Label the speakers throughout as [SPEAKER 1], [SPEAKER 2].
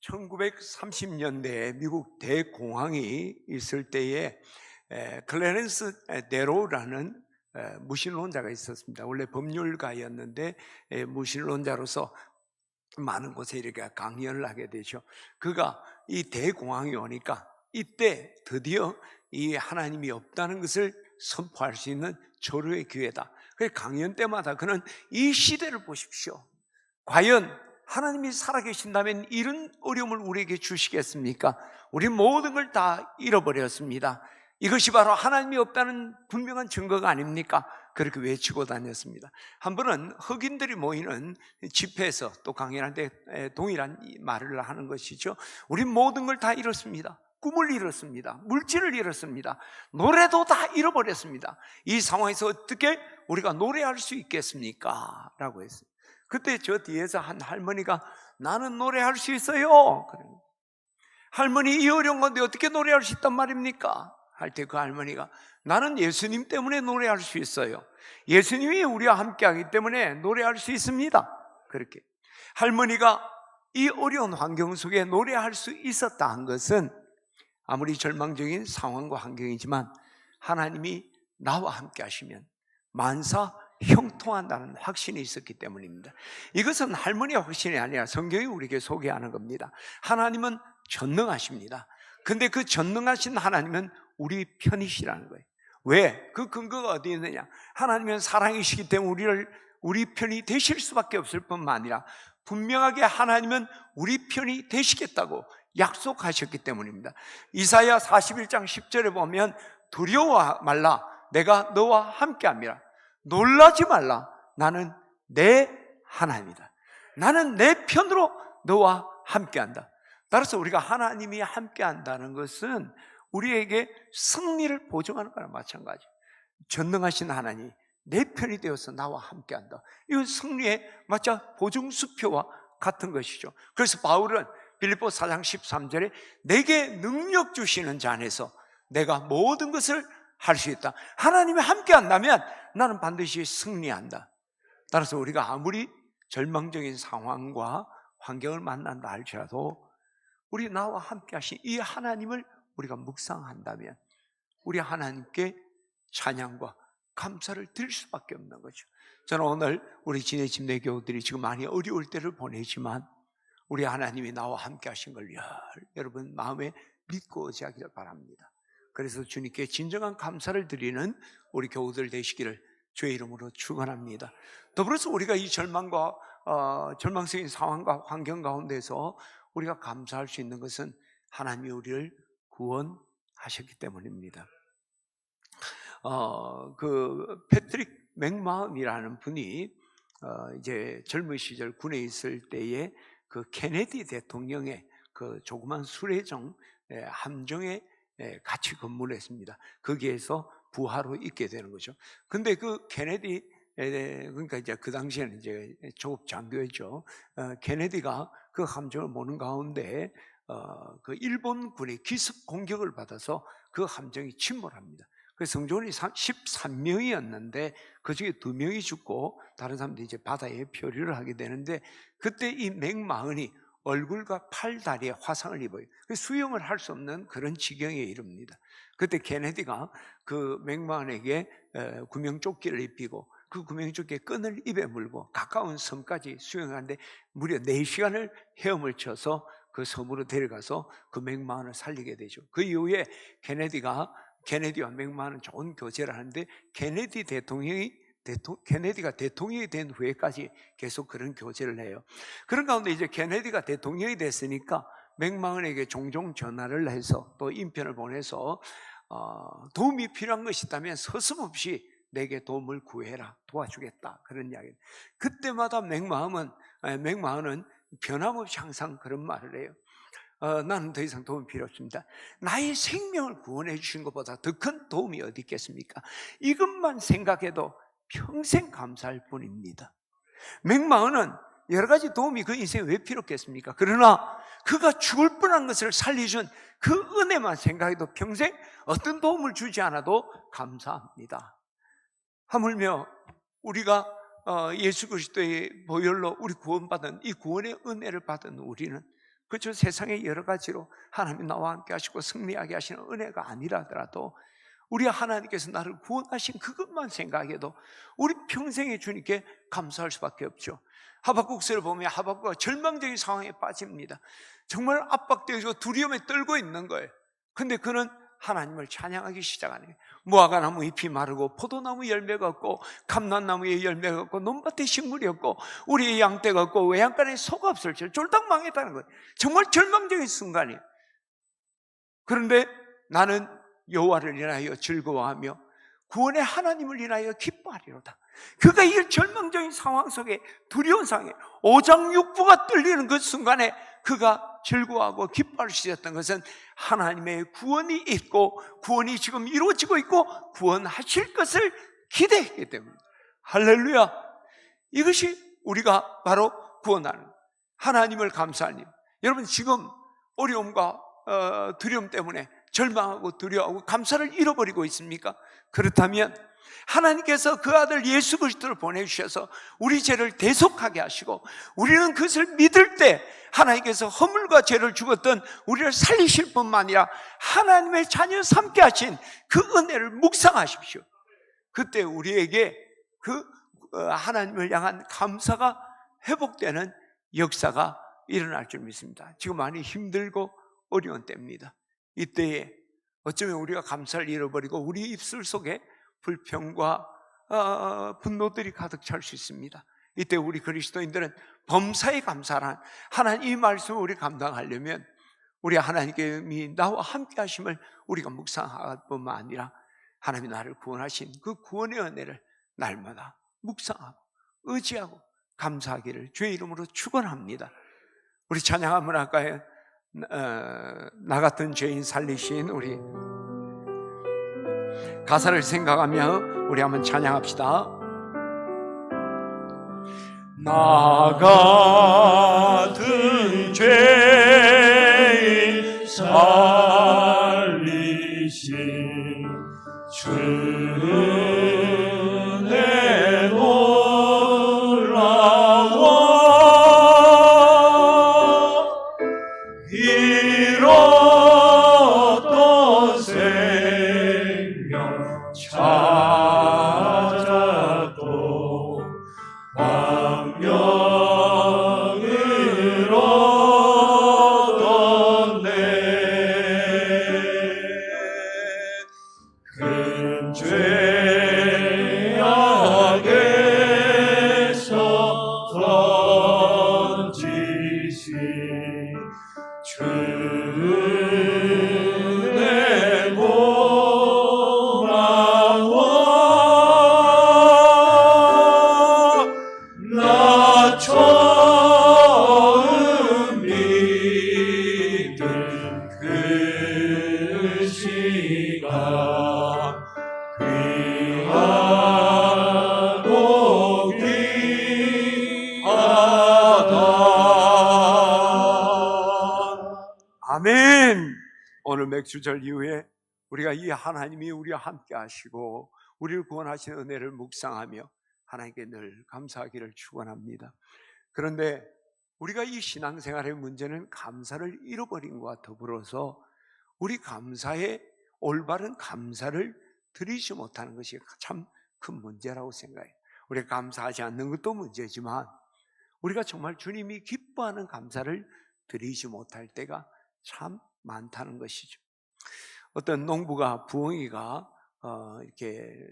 [SPEAKER 1] 1930년대에 미국 대공황이 있을 때에 클래런스 데로라는 무신론자가 있었습니다. 원래 법률가였는데 무신론자로서 많은 곳에 이렇게 강연을 하게 되죠. 그가 이 대공황이 오니까 이때 드디어 이 하나님이 없다는 것을 선포할 수 있는 절호의 기회다. 그래서 강연 때마다 그는 이 시대를 보십시오. 과연 하나님이 살아계신다면 이런 어려움을 우리에게 주시겠습니까? 우리 모든 걸 다 잃어버렸습니다. 이것이 바로 하나님이 없다는 분명한 증거가 아닙니까? 그렇게 외치고 다녔습니다. 한 번은 흑인들이 모이는 집회에서 또 강연한테 동일한 말을 하는 것이죠. 우리 모든 걸 다 잃었습니다. 꿈을 잃었습니다. 물질을 잃었습니다. 노래도 다 잃어버렸습니다. 이 상황에서 어떻게 우리가 노래할 수 있겠습니까? 라고 했어요. 그때 저 뒤에서 한 할머니가 나는 노래할 수 있어요. 할머니 이 어려운 건데 어떻게 노래할 수 있단 말입니까? 할 때 그 할머니가 나는 예수님 때문에 노래할 수 있어요. 예수님이 우리와 함께하기 때문에 노래할 수 있습니다. 그렇게 할머니가 이 어려운 환경 속에 노래할 수 있었다 한 것은 아무리 절망적인 상황과 환경이지만 하나님이 나와 함께 하시면 만사 형통한다는 확신이 있었기 때문입니다. 이것은 할머니의 확신이 아니라 성경이 우리에게 소개하는 겁니다. 하나님은 전능하십니다. 근데 그 전능하신 하나님은 우리 편이시라는 거예요. 왜? 그 근거가 어디 있느냐? 하나님은 사랑이시기 때문에 우리 편이 되실 수밖에 없을 뿐만 아니라 분명하게 하나님은 우리 편이 되시겠다고 약속하셨기 때문입니다. 이사야 41장 10절에 보면 두려워 말라 내가 너와 함께함이라. 놀라지 말라 나는 내 하나님이다. 나는 내 편으로 너와 함께한다. 따라서 우리가 하나님이 함께한다는 것은 우리에게 승리를 보증하는 거랑 마찬가지. 전능하신 하나님 내 편이 되어서 나와 함께한다. 이건 승리의 마찬 보증수표와 같은 것이죠. 그래서 바울은 빌립보 4장 13절에 내게 능력 주시는 자 안에서 내가 모든 것을 할 수 있다. 하나님이 함께한다면 나는 반드시 승리한다. 따라서 우리가 아무리 절망적인 상황과 환경을 만난다 할지라도 우리 나와 함께 하신 이 하나님을 우리가 묵상한다면 우리 하나님께 찬양과 감사를 드릴 수밖에 없는 거죠. 저는 오늘 우리 진해 침례 교우들이 지금 많이 어려울 때를 보내지만 우리 하나님이 나와 함께 하신 걸 여러분 마음에 믿고 의지하기를 바랍니다. 그래서 주님께 진정한 감사를 드리는 우리 교우들 되시기를 주의 이름으로 축원합니다. 더불어서 우리가 이 절망적인 상황과 환경 가운데서 우리가 감사할 수 있는 것은 하나님이 우리를 구원하셨기 때문입니다. 패트릭 맥마흔이라는 분이 이제 젊은 시절 군에 있을 때에 그 케네디 대통령의 그 조그만 수레정 함정에 같이 근무를 했습니다. 거기에서 부하로 있게 되는 거죠. 근데 그 케네디 그러니까 이제 그 당시에는 이제 조급 장교였죠. 케네디가 그 함정을 모는 가운데 그 일본군의 기습 공격을 받아서 그 함정이 침몰합니다. 그래서 성조원이 13명이었는데 그 중에 2명이 죽고 다른 사람들이 이제 바다에 표류를 하게 되는데 그때 이 맥마흔이 얼굴과 팔, 다리에 화상을 입어요. 수영을 할 수 없는 그런 지경에 이릅니다. 그때 케네디가 그 맥마흔에게 구명조끼를 입히고 그 구명조끼에 끈을 입에 물고 가까운 섬까지 수영하는데 무려 4시간을 헤엄을 쳐서 그 섬으로 데려가서 그 맥마흔을 살리게 되죠. 그 이후에 케네디와 맥마흔은 좋은 교제를 하는데 케네디가 대통령이 된 후에까지 계속 그런 교제를 해요. 그런 가운데 이제 케네디가 대통령이 됐으니까 맥마흔에게 종종 전화를 해서 또 인편을 보내서 도움이 필요한 것이 있다면 서슴없이 내게 도움을 구해라, 도와주겠다, 그런 이야기. 그때마다 맥마흔은 변함없이 항상 그런 말을 해요. 나는 더 이상 도움이 필요 없습니다. 나의 생명을 구원해 주신 것보다 더 큰 도움이 어디 있겠습니까? 이것만 생각해도 평생 감사할 뿐입니다. 맥마흔은 여러 가지 도움이 그 인생에 왜 필요했겠습니까? 그러나 그가 죽을 뻔한 것을 살려준 그 은혜만 생각해도 평생 어떤 도움을 주지 않아도 감사합니다. 하물며 우리가 예수 그리스도의 보혈로 우리 구원받은 이 구원의 은혜를 받은 우리는 그저 세상의 여러 가지로 하나님이 나와 함께 하시고 승리하게 하시는 은혜가 아니라더라도 우리 하나님께서 나를 구원하신 그것만 생각해도 우리 평생에 주님께 감사할 수밖에 없죠. 하박국서를 보면 하박국가 절망적인 상황에 빠집니다. 정말 압박되고 두려움에 떨고 있는 거예요. 근데 그는 하나님을 찬양하기 시작하네요. 무화과나무 잎이 마르고 포도나무 열매가 없고 감람나무에 열매가 없고 논밭에 식물이 없고 우리의 양떼가 없고 외양간에 소가 없을 줄 쫄딱 망했다는 거예요. 정말 절망적인 순간이에요. 그런데 나는 여호와를 인하여 즐거워하며 구원의 하나님을 인하여 기뻐하리로다. 그가 이 절망적인 상황 속에, 두려운 상황에 오장육부가 떨리는 그 순간에 그가 즐거워하고 기뻐할 수 있었던 것은 하나님의 구원이 있고 구원이 지금 이루어지고 있고 구원하실 것을 기대했기 때문입니다. 할렐루야. 이것이 우리가 바로 구원하는, 하나님을 감사하는 일. 여러분, 지금 어려움과 두려움 때문에 절망하고 두려워하고 감사를 잃어버리고 있습니까? 그렇다면 하나님께서 그 아들 예수 그리스도를 보내주셔서 우리 죄를 대속하게 하시고 우리는 그것을 믿을 때 하나님께서 허물과 죄를 죽었던 우리를 살리실 뿐만 아니라 하나님의 자녀 삼게 하신 그 은혜를 묵상하십시오. 그때 우리에게 그 하나님을 향한 감사가 회복되는 역사가 일어날 줄 믿습니다. 지금 많이 힘들고 어려운 때입니다. 이때에 어쩌면 우리가 감사를 잃어버리고 우리 입술 속에 불평과 분노들이 가득 찰 수 있습니다. 이때 우리 그리스도인들은 범사에 감사란 하나님 이 말씀을 우리 감당하려면 우리 하나님께서 나와 함께 하심을 우리가 묵상할 뿐만 아니라 하나님이 나를 구원하신 그 구원의 은혜를 날마다 묵상하고 의지하고 감사하기를 주의 이름으로 축원합니다. 우리 찬양 한번 할까요? 나 같은 죄인 살리신 우리, 가사를 생각하며 우리 한번 찬양합시다. 나 같은 죄인 살리신 주 은혜 놀라워 잃었던 생명 찾았고 광명을 얻었네. 큰 죄악에서 건지신 주 은혜 고마워. 나 처음 믿은 그 시간 귀하고 귀하다. 아멘. 오늘 맥주절 이후에 우리가 이 하나님이 우리와 함께 하시고 우리를 구원하신 은혜를 묵상하며 하나님께 늘 감사하기를 축원합니다. 그런데 우리가 이 신앙생활의 문제는 감사를 잃어버린 것과 더불어서 우리 감사에 올바른 감사를 드리지 못하는 것이 참 큰 문제라고 생각해요. 우리가 감사하지 않는 것도 문제지만 우리가 정말 주님이 기뻐하는 감사를 드리지 못할 때가 참 많다는 것이죠. 어떤 농부가 부엉이가 이렇게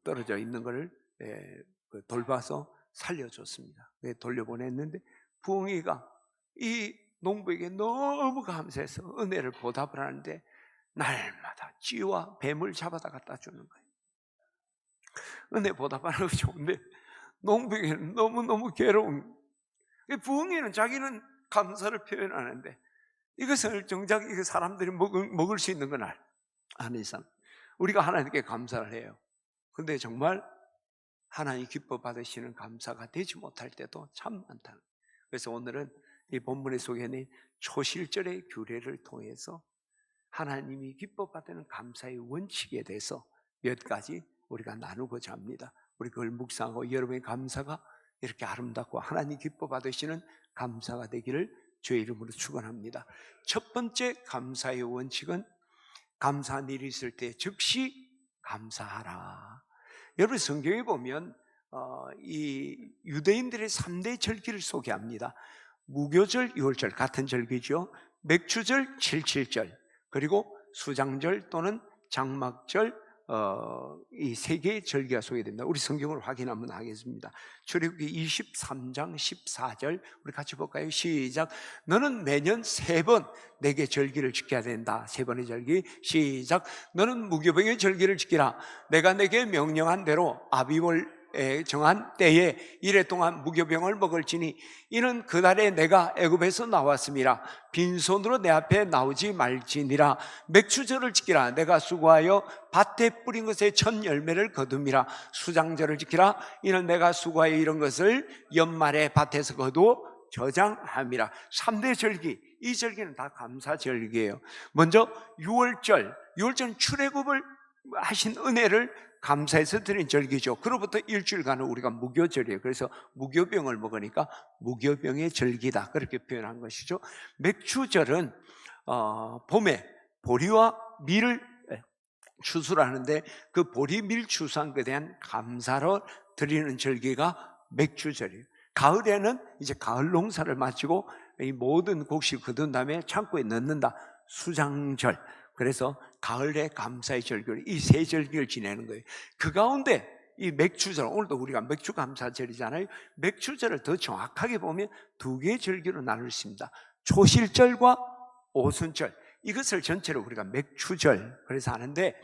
[SPEAKER 1] 떨어져 있는 것을 돌봐서 살려줬습니다. 돌려보냈는데 부엉이가 이 농부에게 너무 감사해서 은혜를 보답을 하는데 날마다 쥐와 뱀을 잡아다 갖다 주는 거예요. 은혜 보답하는 거 좋은데 농부에게는 너무너무 괴로운 거예요. 부엉이는 자기는 감사를 표현하는데 이것을 정작 사람들이 먹을 수 있는 건 아닌 이상 우리가 하나님께 감사를 해요. 그런데 정말 하나님 기뻐 받으시는 감사가 되지 못할 때도 참 많다. 그래서 오늘은 이 본문에 소개된 초실절의 규례를 통해서 하나님이 기뻐 받는 감사의 원칙에 대해서 몇 가지 우리가 나누고자 합니다. 우리 그걸 묵상하고 여러분의 감사가 이렇게 아름답고 하나님 기뻐 받으시는 감사가 되기를 주의 이름으로 축원합니다. 첫 번째 감사의 원칙은 감사한 일이 있을 때 즉시 감사하라. 여러분 성경에 보면 이 유대인들의 3대 절기를 소개합니다. 무교절, 유월절 같은 절기죠. 맥주절, 칠칠절, 그리고 수장절 또는 장막절, 이 세 개의 절기가 소개됩니다. 우리 성경을 확인 한번 하겠습니다. 출애굽기 23장 14절 우리 같이 볼까요? 시작. 너는 매년 3번 내게 절기를 지켜야 된다. 3번의 절기. 시작. 너는 무교병의 절기를 지키라. 내가 내게 명령한 대로 아비월 정한 때에 이래 동안 무교병을 먹을지니 이는 그날에 내가 애굽에서 나왔음이라. 빈손으로 내 앞에 나오지 말지니라. 맥추절을 지키라. 내가 수고하여 밭에 뿌린 것의 첫 열매를 거둠이라. 수장절을 지키라. 이는 내가 수고하여 이런 것을 연말에 밭에서 거두어 저장함이라. 3대 절기, 이 절기는 다 감사절기예요. 먼저 유월절, 유월절은 출애굽을 하신 은혜를 감사해서 드린 절기죠. 그로부터 일주일간은 우리가 무교절이에요. 그래서 무교병을 먹으니까 무교병의 절기다, 그렇게 표현한 것이죠. 맥추절은 봄에 보리와 밀을 추수하는데 그 보리 밀 추수한 것에 대한 감사로 드리는 절기가 맥추절이에요. 가을에는 이제 가을 농사를 마치고 이 모든 곡식 거둔 다음에 창고에 넣는다. 수장절. 그래서 가을에 감사의 절기를, 이 세 절기를 지내는 거예요. 그 가운데 이 맥추절, 오늘도 우리가 맥주 감사절이잖아요. 맥추절을 더 정확하게 보면 2개의 절기로 나눌 수 있습니다. 초실절과 오순절, 이것을 전체로 우리가 맥추절 그래서 하는데,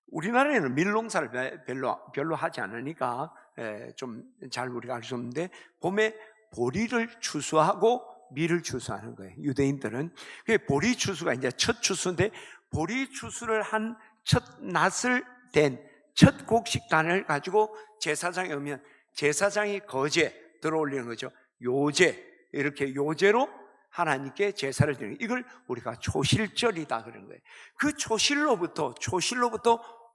[SPEAKER 1] 우리나라에는 밀농사를 별로 하지 않으니까 좀 잘 우리가 알 수 없는데, 봄에 보리를 추수하고 밀을 추수하는 거예요. 유대인들은. 보리 추수가 이제 첫 추수인데, 보리 추수를 한 첫 낫을 댄 첫 곡식단을 가지고 제사장에 오면 제사장이 거제 들어올리는 거죠. 요제, 이렇게 요제로 하나님께 제사를 드리는, 이걸 우리가 초실절이다 그런 거예요. 그 초실로부터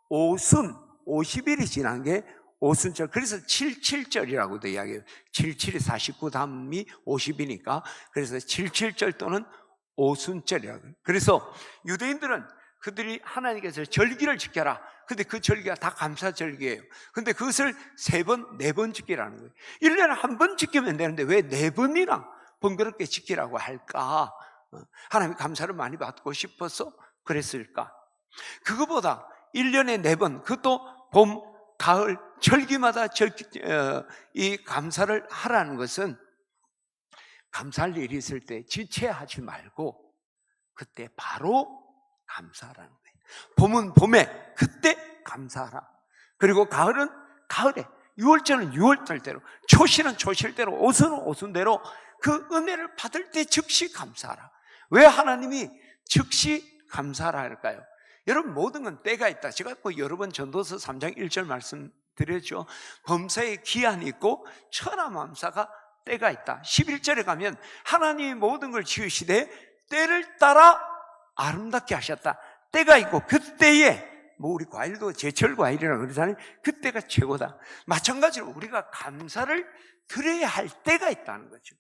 [SPEAKER 1] 오순 50일이 지난 게 오순절, 그래서 77절이라고도 이야기해요. 77이 49 다음이 50이니까 그래서 77절 또는 오순절이라고. 그래서 유대인들은 그들이 하나님께서 절기를 지켜라. 근데 그 절기가 다 감사절기예요. 근데 그것을 3번, 4번 지키라는 거예요. 1년에 한 번 지키면 되는데 왜 4번이나 번거롭게 지키라고 할까? 하나님 감사를 많이 받고 싶어서 그랬을까? 그거보다 1년에 4번, 그것도 봄, 가을, 절기마다 이 감사를 하라는 것은, 감사할 일이 있을 때 지체하지 말고 그때 바로 감사하라는 거예요. 봄은 봄에 그때 감사하라. 그리고 가을은 가을에, 유월절은 유월절대로, 초실은 초실대로, 오순은 오순대로 그 은혜를 받을 때 즉시 감사하라. 왜 하나님이 즉시 감사하라 할까요? 여러분, 모든 건 때가 있다. 제가 여러 번 전도서 3장 1절 말씀드렸죠. 범사에 기한이 있고 천하만사가 때가 있다. 11절에 가면 하나님이 모든 걸 지으시되 때를 따라 아름답게 하셨다. 때가 있고 그때에, 우리 과일도 제철 과일이라고 그러잖아요. 그때가 최고다. 마찬가지로 우리가 감사를 드려야 할 때가 있다는 거죠.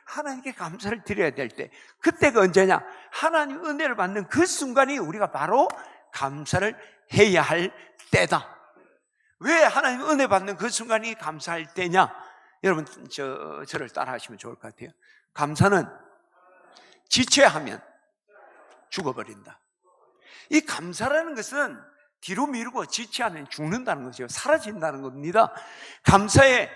[SPEAKER 1] 하나님께 감사를 드려야 될 때, 그때가 언제냐? 하나님 은혜를 받는 그 순간이 우리가 바로 감사를 해야 할 때다. 왜 하나님 은혜 받는 그 순간이 감사할 때냐? 여러분, 저를 따라 하시면 좋을 것 같아요. 감사는 지체하면 죽어버린다. 이 감사라는 것은 뒤로 미루고 지체하면 죽는다는 거죠. 사라진다는 겁니다. 감사를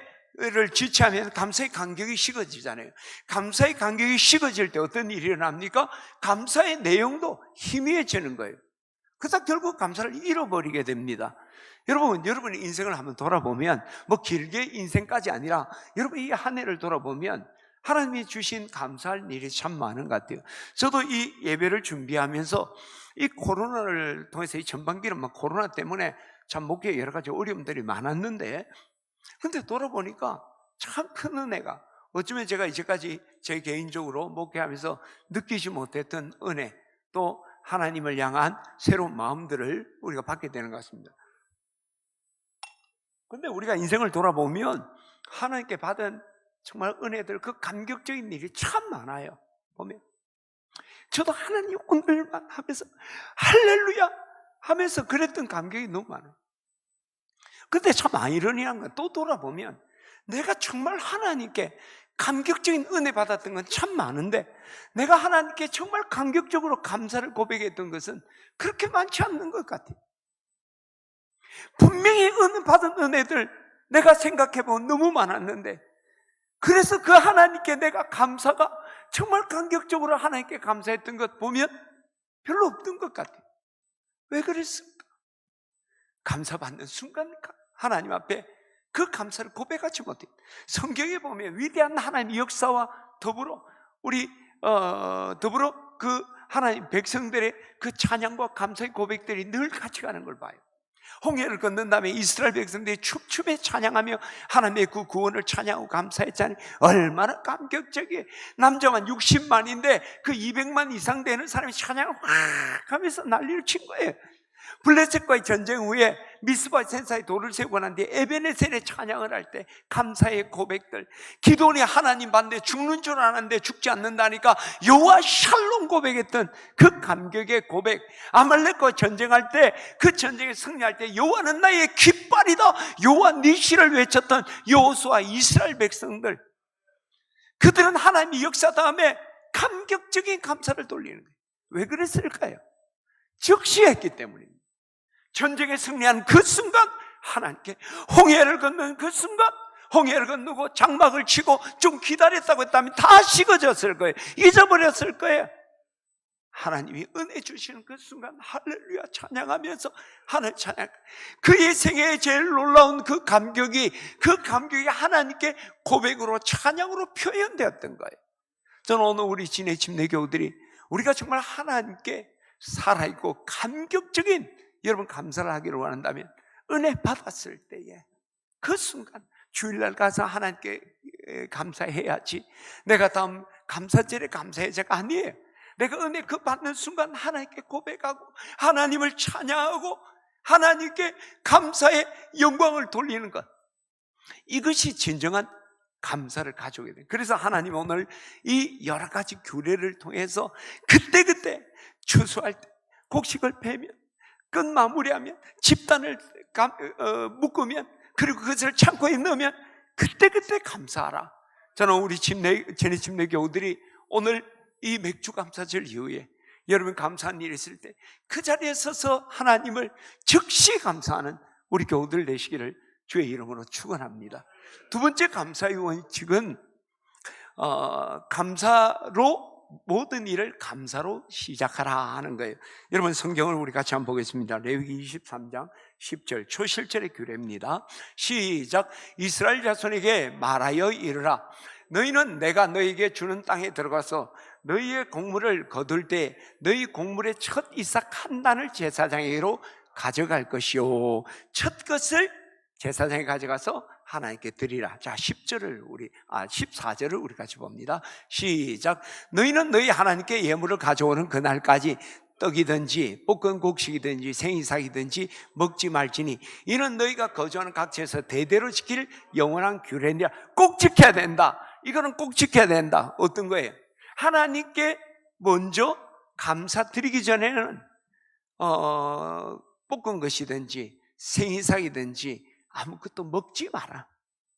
[SPEAKER 1] 지체하면 감사의 간격이 식어지잖아요. 감사의 간격이 식어질 때 어떤 일이 일어납니까? 감사의 내용도 희미해지는 거예요. 그래서 결국 감사를 잃어버리게 됩니다. 여러분의 인생을 한번 돌아보면, 길게 인생까지 아니라 여러분 이 한 해를 돌아보면 하나님이 주신 감사할 일이 참 많은 것 같아요. 저도 이 예배를 준비하면서 이 코로나를 통해서 이 전반기는 코로나 때문에 참 목회에 여러 가지 어려움들이 많았는데, 근데 돌아보니까 참 큰 은혜가, 어쩌면 제가 이제까지 제 개인적으로 목회하면서 느끼지 못했던 은혜, 또 하나님을 향한 새로운 마음들을 우리가 받게 되는 것 같습니다. 근데 우리가 인생을 돌아보면 하나님께 받은 정말 은혜들, 그 감격적인 일이 참 많아요. 보면 저도 하나님 오늘만 하면서 할렐루야 하면서 그랬던 감격이 너무 많아요. 근데 참 아이러니한 건 또 돌아보면 내가 정말 하나님께 감격적인 은혜 받았던 건 참 많은데 내가 하나님께 정말 감격적으로 감사를 고백했던 것은 그렇게 많지 않는 것 같아요. 분명히 받은 은혜들 내가 생각해보면 너무 많았는데 그래서 그 하나님께 내가 감사가 정말 감격적으로 하나님께 감사했던 것 보면 별로 없던 것 같아요. 왜 그랬을까? 감사받는 순간 하나님 앞에 그 감사를 고백하지 못해요. 성경에 보면 위대한 하나님의 역사와 더불어 더불어 그 하나님 백성들의 그 찬양과 감사의 고백들이 늘 같이 가는 걸 봐요. 홍해를 건넌 다음에 이스라엘 백성들이 춤추며 찬양하며 하나님의 그 구원을 찬양하고 감사했잖아요. 얼마나 감격적이에요. 남자만 60만인데 그 200만 이상 되는 사람이 찬양을 확 하면서 난리를 친 거예요. 블레셋과의 전쟁 후에 미스바 센사에 돌을 세우고 난 뒤에 에베네셀에 찬양을 할 때 감사의 고백들, 기도원이 하나님 반대 죽는 줄 알았는데 죽지 않는다니까 여호와 샬롬 고백했던 그 감격의 고백, 아말렉과 전쟁할 때 그 전쟁에 승리할 때 여호와는 나의 깃발이다, 여호와 니시를 외쳤던 여호수아 이스라엘 백성들, 그들은 하나님의 역사 다음에 감격적인 감사를 돌리는 거예요. 왜 그랬을까요? 적시했기 때문입니다. 전쟁에 승리한 그 순간 하나님께 홍해를 건너는 그 순간 홍해를 건너고 장막을 치고 좀 기다렸다고 했다면 다 식어졌을 거예요. 잊어버렸을 거예요. 하나님이 은혜 주시는 그 순간 할렐루야 찬양하면서 하늘 찬양, 그의 생애에 제일 놀라운 그 감격이 하나님께 고백으로 찬양으로 표현되었던 거예요. 저는 오늘 우리 진해 침례교우들이 우리가 정말 하나님께 살아있고 감격적인 여러분 감사를 하기를 원한다면 은혜 받았을 때에 그 순간 주일날 가서 하나님께 감사해야지, 내가 다음 감사절에 감사해야지가 아니에요. 내가 은혜 그 받는 순간 하나님께 고백하고 하나님을 찬양하고 하나님께 감사의 영광을 돌리는 것, 이것이 진정한 감사를 가져오게 돼요. 그래서 하나님 오늘 이 여러 가지 규례를 통해서 그때그때 추수할 때, 곡식을 패면, 끝 마무리하면, 집단을 묶으면, 그리고 그것을 창고에 넣으면 그때그때 감사하라. 저는 우리 제네 침례 교우들이 오늘 이 맥주 감사절 이후에 여러분 감사한 일이 있을 때 그 자리에 서서 하나님을 즉시 감사하는 우리 교우들 되시기를 주의 이름으로 축원합니다. 두 번째 감사의 원칙은 감사로, 모든 일을 감사로 시작하라 하는 거예요. 여러분 성경을 우리 같이 한번 보겠습니다. 레위기 23장 10절 초실절의 규례입니다. 시작. 이스라엘 자손에게 말하여 이르라. 너희는 내가 너희에게 주는 땅에 들어가서 너희의 곡물을 거둘 때 너희 곡물의 첫 이삭 한 단을 제사장에게로 가져갈 것이요, 첫 것을 제사장에 가져가서 하나님께 드리라. 자, 14절을 우리 같이 봅니다. 시작. 너희는 너희 하나님께 예물을 가져오는 그날까지 떡이든지 볶은 곡식이든지 생이삭이든지 먹지 말지니 이는 너희가 거주하는 각 지에서 대대로 지킬 영원한 규례니라. 꼭 지켜야 된다. 이거는 꼭 지켜야 된다. 어떤 거예요? 하나님께 먼저 감사드리기 전에는 볶은 것이든지 생이삭이든지 아무것도 먹지 마라.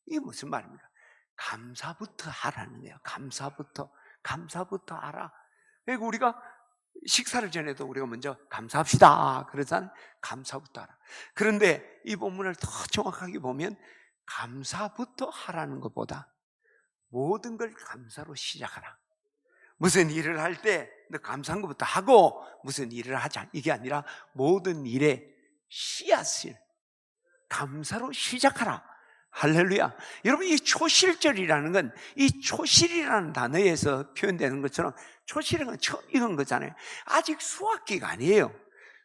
[SPEAKER 1] 이게 무슨 말입니까? 감사부터 하라는 거예요. 감사부터 하라. 그리고 우리가 식사를 전에도 우리가 먼저 감사합시다 그러잖아요. 감사부터 하라. 그런데 이 본문을 더 정확하게 보면 감사부터 하라는 것보다 모든 걸 감사로 시작하라. 무슨 일을 할 때 너 감사한 것부터 하고 무슨 일을 하자, 이게 아니라 모든 일의 씨앗을 감사로 시작하라. 할렐루야. 여러분, 이 초실절이라는 건 이 초실이라는 단어에서 표현되는 것처럼 초실은 건 처음 익은 거잖아요. 아직 수확기가 아니에요.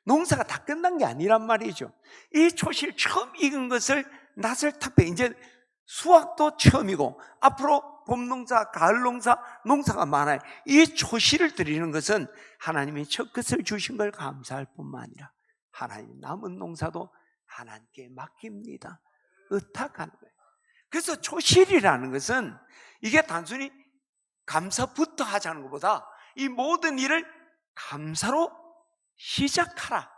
[SPEAKER 1] 농사가 다 끝난 게 아니란 말이죠. 이 초실 처음 익은 것을 낫을 탁 빼, 이제 수확도 처음이고 앞으로 봄농사, 가을농사, 농사가 많아요. 이 초실을 드리는 것은 하나님이 첫 것을 주신 걸 감사할 뿐만 아니라 하나님 남은 농사도 하나님께 맡깁니다. 의탁하는 거예요. 그래서 초실이라는 것은 이게 단순히 감사부터 하자는 것보다 이 모든 일을 감사로 시작하라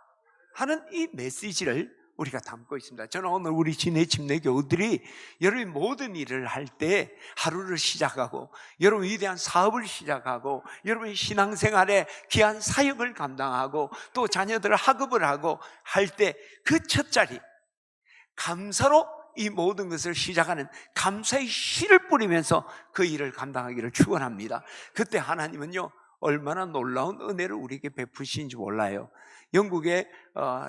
[SPEAKER 1] 하는 이 메시지를 우리가 담고 있습니다. 저는 오늘 우리 진해 침례 교우들이 여러분이 모든 일을 할 때 하루를 시작하고 여러분 위대한 사업을 시작하고 여러분이 신앙생활에 귀한 사역을 감당하고 또 자녀들을 학업을 하고 할 때 그 첫 자리 감사로 이 모든 것을 시작하는 감사의 씨를 뿌리면서 그 일을 감당하기를 축원합니다. 그때 하나님은요 얼마나 놀라운 은혜를 우리에게 베푸시는지 몰라요. 영국의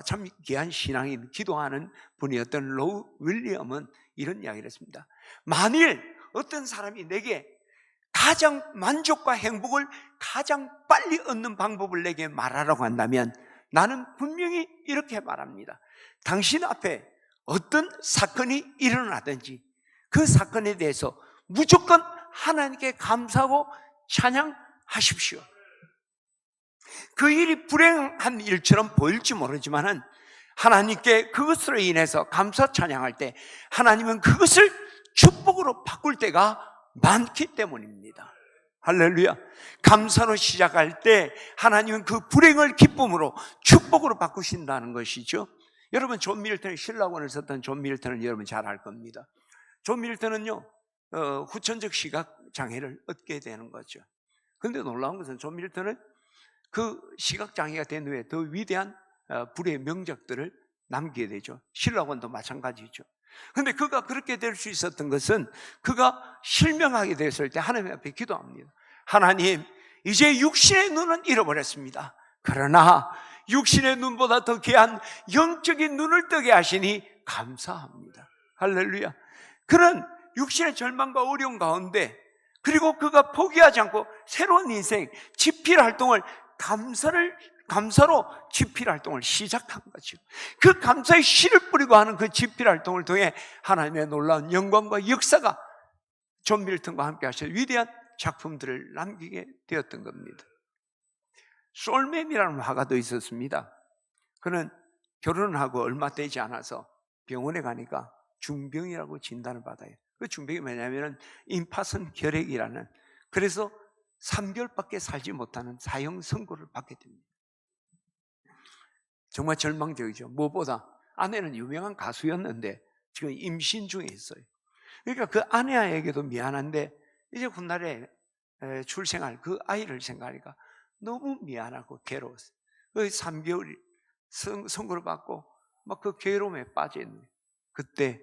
[SPEAKER 1] 참 귀한 신앙인 기도하는 분이었던 로우 윌리엄은 이런 이야기를 했습니다. 만일 어떤 사람이 내게 가장 만족과 행복을 가장 빨리 얻는 방법을 내게 말하라고 한다면 나는 분명히 이렇게 말합니다. 당신 앞에 어떤 사건이 일어나든지 그 사건에 대해서 무조건 하나님께 감사하고 찬양하십시오. 그 일이 불행한 일처럼 보일지 모르지만은 하나님께 그것으로 인해서 감사 찬양할 때 하나님은 그것을 축복으로 바꿀 때가 많기 때문입니다. 할렐루야. 감사로 시작할 때 하나님은 그 불행을 기쁨으로 축복으로 바꾸신다는 것이죠. 여러분 존 밀턴, 신라원을 썼던 존 밀턴은 여러분 잘 알 겁니다. 존 밀턴은요 후천적 시각 장애를 얻게 되는 거죠. 그런데 놀라운 것은 존 밀턴은 그 시각장애가 된 후에 더 위대한 불의 명작들을 남기게 되죠. 신라원도 마찬가지죠. 그런데 그가 그렇게 될 수 있었던 것은 그가 실명하게 됐을 때 하나님 앞에 기도합니다. 하나님, 이제 육신의 눈은 잃어버렸습니다. 그러나 육신의 눈보다 더 귀한 영적인 눈을 뜨게 하시니 감사합니다. 할렐루야. 그런 육신의 절망과 어려움 가운데 그리고 그가 포기하지 않고 새로운 인생, 집필 활동을 감사로 집필 활동을 시작한 거죠. 그 감사의 씨를 뿌리고 하는 그 집필 활동을 통해 하나님의 놀라운 영광과 역사가 존 밀턴과 함께 하셔서 위대한 작품들을 남기게 되었던 겁니다. 솔맨이라는 화가도 있었습니다. 그는 결혼하고 얼마 되지 않아서 병원에 가니까 중병이라고 진단을 받아요. 그 중병이 뭐냐면 임파선 결핵이라는, 그래서 3개월밖에 살지 못하는 사형 선고를 받게 됩니다. 정말 절망적이죠. 무엇보다 아내는 유명한 가수였는데 지금 임신 중에 있어요. 그러니까 그 아내에게도 미안한데 이제 훗날에 출생할 그 아이를 생각하니까 너무 미안하고 괴로웠어요. 그 3개월 선고를 받고 막 그 괴로움에 빠져 있는 거예요. 그때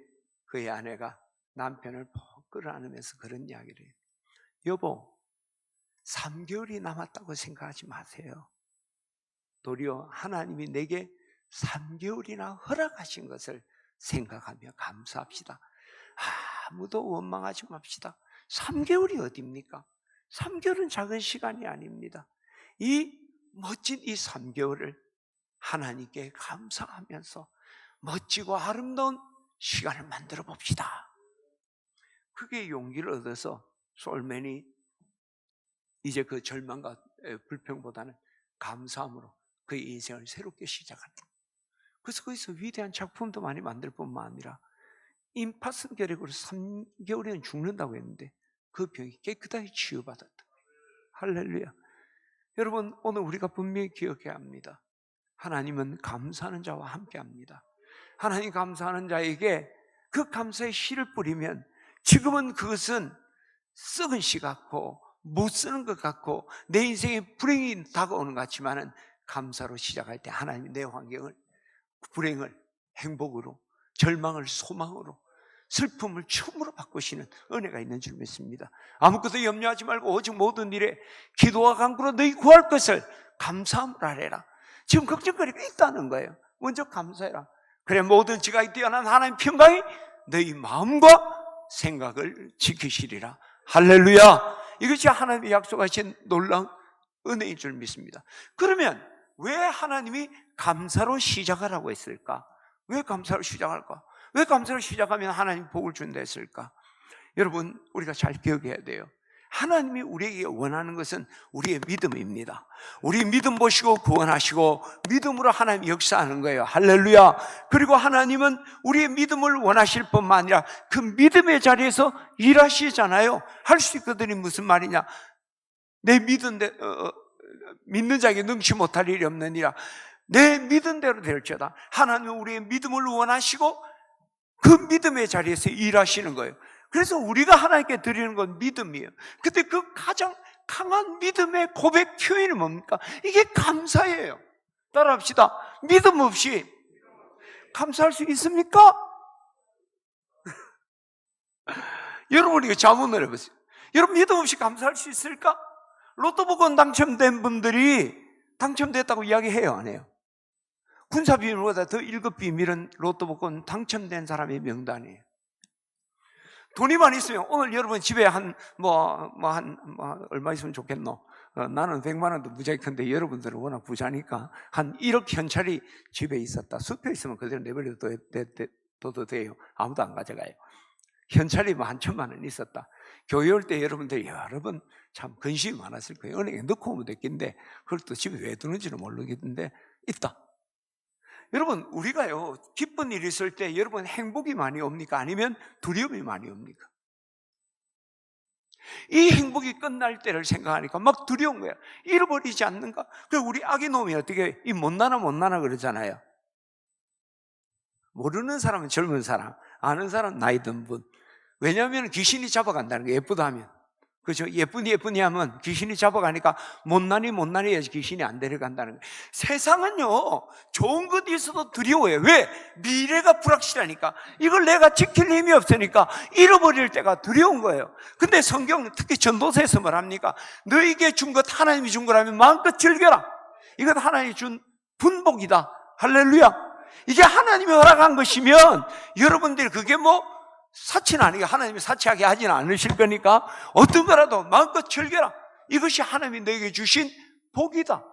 [SPEAKER 1] 그의 아내가 남편을 푹 끌어안으면서 그런 이야기를 해요. 여보, 3개월이 남았다고 생각하지 마세요. 도리어 하나님이 내게 3개월이나 허락하신 것을 생각하며 감사합시다. 아무도 원망하지 맙시다. 3개월이 어딥니까? 3개월은 작은 시간이 아닙니다. 이 멋진 이 3개월을 하나님께 감사하면서 멋지고 아름다운 시간을 만들어 봅시다. 그게 용기를 얻어서 솔맨이 이제 그 절망과 불평보다는 감사함으로 그의 인생을 새롭게 시작한다. 그래서 거기서 위대한 작품도 많이 만들 뿐만 아니라 임파선 결핵으로 3개월이면 죽는다고 했는데 그 병이 깨끗하게 치유받았다. 할렐루야. 여러분, 오늘 우리가 분명히 기억해야 합니다. 하나님은 감사하는 자와 함께 합니다. 하나님 감사하는 자에게 그 감사의 씨를 뿌리면 지금은 그것은 썩은 씨 같고 못 쓰는 것 같고 내 인생에 불행이 다가오는 것 같지만은 감사로 시작할 때 하나님이 내 환경을, 불행을 행복으로, 절망을 소망으로, 슬픔을 춤으로 바꾸시는 은혜가 있는 줄 믿습니다. 아무것도 염려하지 말고 오직 모든 일에 기도와 간구로 너희 구할 것을 감사함으로 하래라. 지금 걱정거리가 있다는 거예요. 먼저 감사해라. 그래 모든 지각이 뛰어난 하나님 평강이 너희 마음과 생각을 지키시리라. 할렐루야. 이것이 하나님이 약속하신 놀라운 은혜인 줄 믿습니다. 그러면 왜 하나님이 감사로 시작하라고 했을까? 왜 감사로 시작할까? 왜 감사로 시작하면 하나님 복을 준다 했을까? 여러분, 우리가 잘 기억해야 돼요. 하나님이 우리에게 원하는 것은 우리의 믿음입니다. 우리 믿음 보시고 구원하시고 믿음으로 하나님 역사하는 거예요. 할렐루야. 그리고 하나님은 우리의 믿음을 원하실 뿐만 아니라 그 믿음의 자리에서 일하시잖아요. 할 수 있거든요. 무슨 말이냐? 내 믿는 자에게 능치 못할 일이 없느니라. 내 믿은 대로 될지어다. 하나님은 우리의 믿음을 원하시고 그 믿음의 자리에서 일하시는 거예요. 그래서 우리가 하나님께 드리는 건 믿음이에요. 근데 그 가장 강한 믿음의 고백 표현이 뭡니까? 이게 감사예요. 따라합시다. 믿음 없이 감사할 수 있습니까? 여러분, 이거 자문을 해보세요. 여러분, 믿음 없이 감사할 수 있을까? 로또 복권 당첨된 분들이 당첨됐다고 이야기해요, 안 해요? 군사 비밀보다 더 1급 비밀은 로또 복권 당첨된 사람의 명단이에요. 돈이 많이 있으면 오늘 여러분 집에 얼마 있으면 좋겠노? 나는 100만 원도 무지하게 큰데 여러분들은 워낙 부자니까 한 1억 현찰이 집에 있었다. 숲에 있으면 그대로 내버려둬도 돼요. 아무도 안 가져가요. 현찰이 한 1,000만 원 있었다. 교회 올 때 여러분들 여러 번 참 근심이 많았을 거예요. 은행에 넣고 오면 됐긴데 그걸 또 집에 왜 두는지는 모르겠는데 있다. 여러분, 우리가요, 기쁜 일이 있을 때 여러분 행복이 많이 옵니까? 아니면 두려움이 많이 옵니까? 이 행복이 끝날 때를 생각하니까 막 두려운 거야. 잃어버리지 않는가? 그리고 우리 아기 놈이 어떻게 이 못나나 그러잖아요. 모르는 사람은 젊은 사람, 아는 사람은 나이 든 분. 왜냐하면 귀신이 잡아간다는 거예요. 예쁘다 하면. 그렇죠? 예쁘니 하면 귀신이 잡아가니까 못나니 해야지 귀신이 안 데려간다는 거예요. 세상은요, 좋은 것이 있어도 두려워요. 왜? 미래가 불확실하니까. 이걸 내가 지킬 힘이 없으니까 잃어버릴 때가 두려운 거예요. 근데 성경, 특히 전도서에서 뭐랍니까? 너에게 준 것 하나님이 준 거라면 마음껏 즐겨라. 이건 하나님이 준 분복이다. 할렐루야. 이게 하나님이 허락한 것이면 여러분들이 그게 사치는 아니고 하나님이 사치하게 하지는 않으실 거니까 어떤 거라도 마음껏 즐겨라. 이것이 하나님이 너에게 주신 복이다.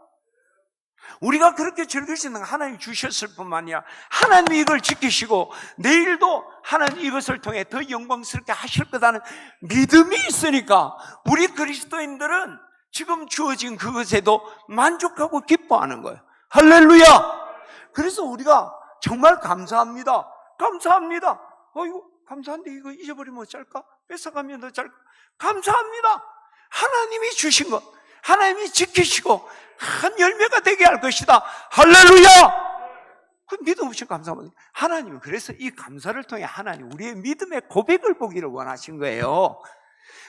[SPEAKER 1] 우리가 그렇게 즐길 수 있는 건 하나님이 주셨을 뿐만 아니라 하나님이 이걸 지키시고 내일도 하나님 이것을 통해 더 영광스럽게 하실 거다는 믿음이 있으니까 우리 그리스도인들은 지금 주어진 그것에도 만족하고 기뻐하는 거예요. 할렐루야. 그래서 우리가 정말 감사합니다. 감사한데 이거 잊어버리면 어쩔까? 뺏어가면 어쩔까? 감사합니다. 하나님이 주신 것, 하나님이 지키시고 한 열매가 되게 할 것이다. 할렐루야. 그 믿음 없이 감사합니다. 하나님은 그래서 이 감사를 통해 하나님 우리의 믿음의 고백을 보기를 원하신 거예요.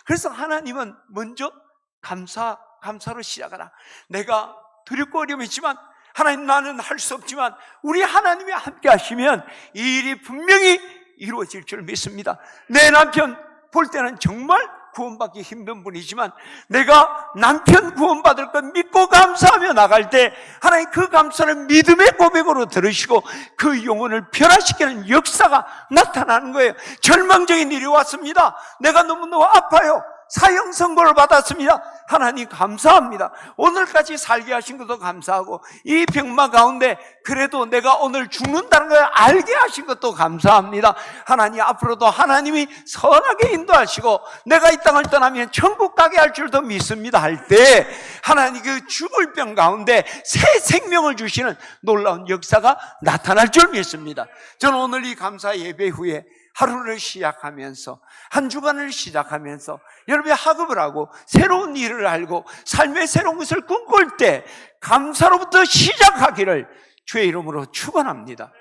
[SPEAKER 1] 그래서 하나님은 먼저 감사로 시작하라. 내가 두렵고 어려움이 있지만 하나님, 나는 할 수 없지만 우리 하나님이 함께 하시면 이 일이 분명히 이루어질 줄 믿습니다. 내 남편 볼 때는 정말 구원받기 힘든 분이지만 내가 남편 구원받을 것 믿고 감사하며 나갈 때 하나님 그 감사를 믿음의 고백으로 들으시고 그 영혼을 변화시키는 역사가 나타나는 거예요. 절망적인 일이 왔습니다. 내가 너무너무 아파요. 사형 선고를 받았습니다. 하나님 감사합니다. 오늘까지 살게 하신 것도 감사하고 이 병마 가운데 그래도 내가 오늘 죽는다는 걸 알게 하신 것도 감사합니다. 하나님 앞으로도 하나님이 선하게 인도하시고 내가 이 땅을 떠나면 천국 가게 할 줄도 믿습니다 할 때 하나님 그 죽을 병 가운데 새 생명을 주시는 놀라운 역사가 나타날 줄 믿습니다. 저는 오늘 이 감사 예배 후에 하루를 시작하면서 한 주간을 시작하면서 여러분이 학업을 하고 새로운 일을 알고 삶의 새로운 것을 꿈꿀 때 감사로부터 시작하기를 주의 이름으로 축원합니다.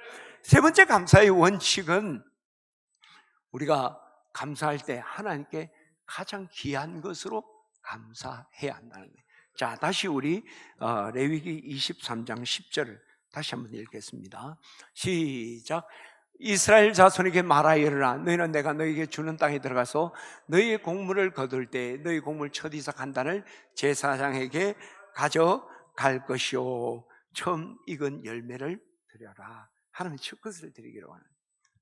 [SPEAKER 1] 세 번째 감사의 원칙은 우리가 감사할 때 하나님께 가장 귀한 것으로 감사해야 한다는 거예요. 자, 다시 우리 레위기 23장 10절을 다시 한번 읽겠습니다. 시작. 이스라엘 자손에게 말하여라. 너희는 내가 너희에게 주는 땅에 들어가서 너희의 곡물을 거둘 때 너희 곡물 첫 이삭 한 단을 제사장에게 가져갈 것이요 처음 익은 열매를 드려라. 하나님 첫 것을 드리기로 하는.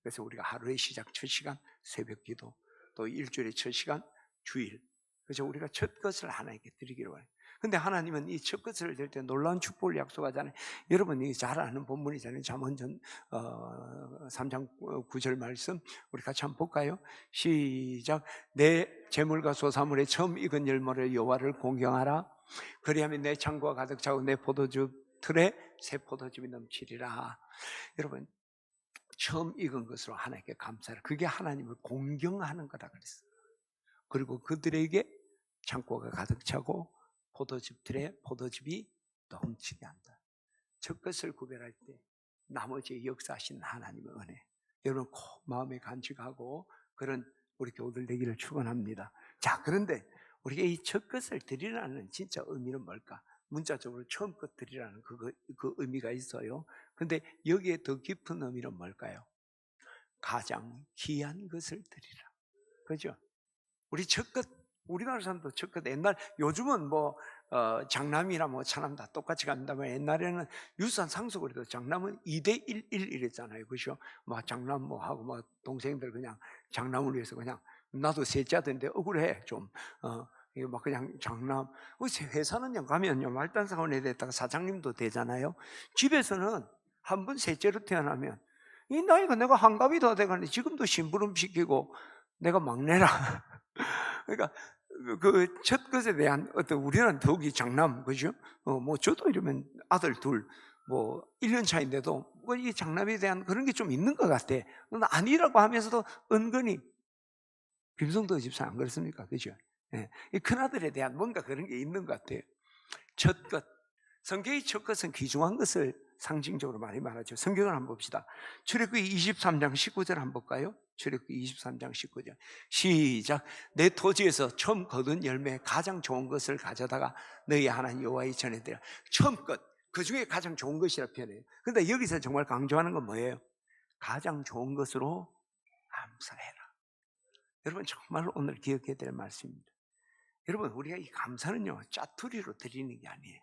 [SPEAKER 1] 그래서 우리가 하루의 시작 첫 시간 새벽 기도, 또 일주일의 첫 시간 주일, 그래서 우리가 첫 것을 하나님께 드리기로 해요. 근데 하나님은 이 첫 것을 드릴 때 놀라운 축복을 약속하잖아요. 여러분이 잘 아는 본문이잖아요. 잠언전 3장 9절 말씀 우리 같이 한번 볼까요? 시작. 내 재물과 소사물의 처음 익은 열매를 여호와를 공경하라. 그리하면 내 창고가 가득 차고 내 포도주 틀에 새 포도즙이 넘치리라. 여러분, 처음 익은 것으로 하나님께 감사를, 그게 하나님을 공경하는 거다 그랬어요. 그리고 그들에게 창고가 가득 차고 포도즙 틀에 포도즙이 넘치게 한다. 첫 것을 구별할 때 나머지 역사하신 하나님의 은혜, 여러분 꼭 마음에 간직하고 그런 우리 교우들 되기를 축원합니다. 자, 그런데 우리가 이 첫 것을 드리라는 진짜 의미는 뭘까? 문자적으로 처음 것 드리라는 그 의미가 있어요. 근데 여기에 더 깊은 의미는 뭘까요? 가장 귀한 것을 드리라. 그죠? 우리 첫 것, 우리나라 사람도 첫 것, 요즘은 뭐, 장남이나 뭐 차남 다 똑같이 갑니다만 옛날에는 유산 상속을 해도 장남은 2대1 이랬잖아요. 그죠? 뭐 장남 뭐 하고 뭐 동생들 그냥 장남을 위해서 그냥 나도 셋째 아들인데 억울해 좀. 이거 막 그냥 장남. 회사는요 가면요 말단사원에 됐다가 사장님도 되잖아요. 집에서는 한 번 셋째로 태어나면 이 나이가 내가 한갑이 더 돼가는데 지금도 심부름 시키고 내가 막내라. 그러니까 그 첫 것에 대한 어떤 우리는 더욱이 장남, 그죠? 뭐 저도 이러면 아들 둘, 뭐 1년 차인데도 뭐 이 장남에 대한 그런 게 좀 있는 것 같아. 아니라고 하면서도 은근히 김성도 집사 안 그렇습니까? 그죠? 예. 이 큰아들에 대한 뭔가 그런 게 있는 것 같아요. 첫 것. 성경의 첫 것은 귀중한 것을 상징적으로 많이 말하죠. 성경을 한번 봅시다. 출애굽기 23장 19절 한번 볼까요? 출애굽기 23장 19절 시작. 내 토지에서 처음 거둔 열매 가장 좋은 것을 가져다가 너희 하나님 여호와의 전에 드려. 처음 것, 그 중에 가장 좋은 것이라 표현해요. 그런데 여기서 정말 강조하는 건 뭐예요? 가장 좋은 것으로 감사해라. 여러분 정말 오늘 기억해야 될 말씀입니다. 여러분 우리가 이 감사는요 짜투리로 드리는 게 아니에요.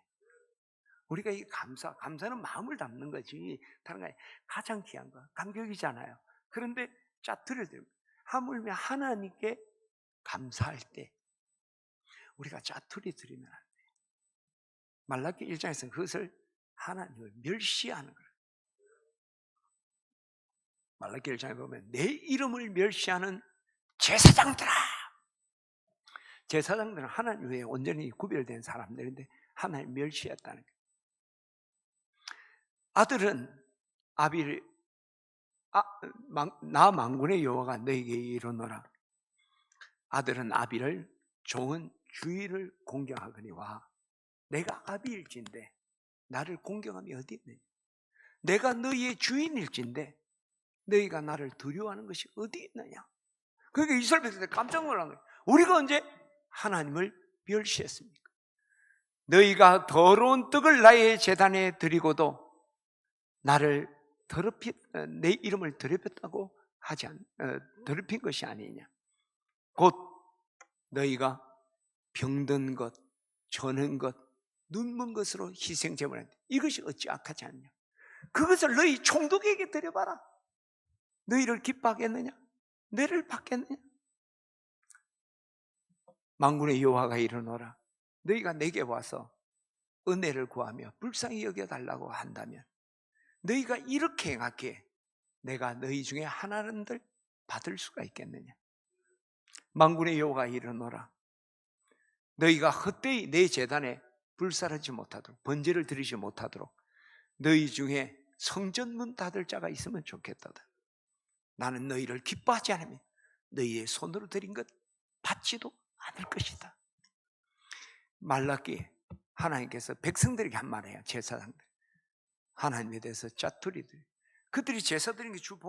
[SPEAKER 1] 우리가 이 감사는 마음을 담는 거지 다른 거 아니에요. 가장 귀한 거 감격이잖아요. 그런데 짜투리를 드립니다. 하물며 하나님께 감사할 때 우리가 짜투리 드리면 안 돼요. 말라기 1장에서는 그것을 하나님을 멸시하는 거예요. 말라기 1장에 보면 내 이름을 멸시하는 제사장들아. 제사장들은 하나님 외에 온전히 구별된 사람들인데 하나님 멸시했다는 거예요. 아들은 아비를 나 만군의 여호와가 너에게 이르노라. 아들은 아비를 종은 주위를 공경하거니와 내가 아비일진데 나를 공경함이 어디 있느냐. 내가 너희의 주인일진데 너희가 나를 두려워하는 것이 어디 있느냐. 그러니까 이스라엘 백성들 깜짝 놀란 거예요. 우리가 언제 하나님을 멸시했습니까? 너희가 더러운 떡을 나의 제단에 드리고도 나를 내 이름을 더럽혔다고 더럽힌 것이 아니냐. 곧 너희가 병든 것, 저는 것, 눈먼 것으로 희생제물을 한다. 이것이 어찌 악하지 않냐. 그것을 너희 총독에게 드려봐라. 너희를 기뻐하겠느냐? 너희를 받겠느냐? 만군의 여호와가 이르노라. 너희가 내게 와서 은혜를 구하며 불쌍히 여겨달라고 한다면 너희가 이렇게 행하기에 내가 너희 중에 하나님들 받을 수가 있겠느냐. 만군의 여호와가 이르노라. 너희가 헛되이 내 제단에 불살하지 못하도록, 번제를 드리지 못하도록 너희 중에 성전문 닫을 자가 있으면 좋겠다. 나는 너희를 기뻐하지 않으며 너희의 손으로 드린 것 받지도 않을 것이다. 말라기 하나님께서 백성들에게 한 말이에요. 제사장들 하나님에 대해서 짜투리들, 그들이 제사 드리는 게 주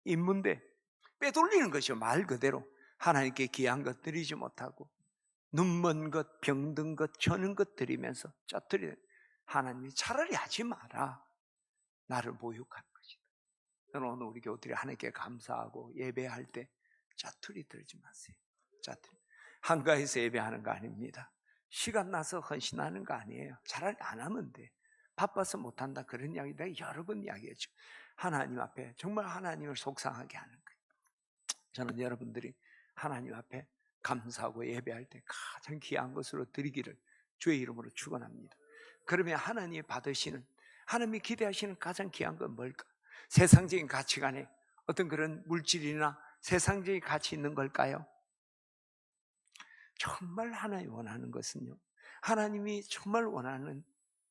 [SPEAKER 1] 임무인데 빼돌리는 것이요. 말 그대로 하나님께 귀한 것 드리지 못하고 눈먼 것, 병든 것, 저는 것 드리면서 짜투리. 하나님이 차라리 하지 마라. 나를 모욕하는 것이다. 저는 오늘 우리 교우들이 하나님께 감사하고 예배할 때 짜투리 들지 마세요. 짜투리. 한가해서 예배하는 거 아닙니다. 시간 나서 헌신하는 거 아니에요. 차라리 안 하면 돼. 바빠서 못한다 그런 이야기 내가 여러 번 이야기했죠. 하나님 앞에 정말 하나님을 속상하게 하는 거예요. 저는 여러분들이 하나님 앞에 감사하고 예배할 때 가장 귀한 것으로 드리기를 주의 이름으로 축원합니다. 그러면 하나님이 받으시는, 하나님이 기대하시는 가장 귀한 건 뭘까? 세상적인 가치관에 어떤 그런 물질이나 세상적인 가치 있는 걸까요? 정말 하나님이 원하는 것은요, 하나님이 정말 원하는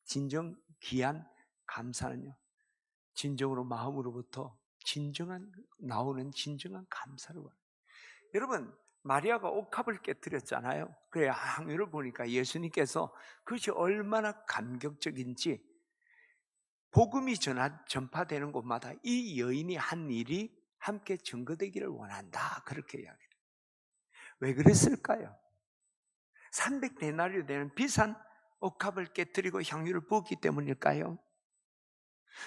[SPEAKER 1] 진정 귀한 감사는요, 진정으로 마음으로부터 나오는 진정한 감사를 원해요. 여러분 마리아가 옥합을 깨뜨렸잖아요. 그래 향유를 보니까 예수님께서 그것이 얼마나 감격적인지 복음이 전파되는 곳마다 이 여인이 한 일이 함께 증거되기를 원한다. 그렇게 이야기해요. 왜 그랬을까요? 300데나리오 되는 비싼 옥합을 깨뜨리고 향유를 부었기 때문일까요?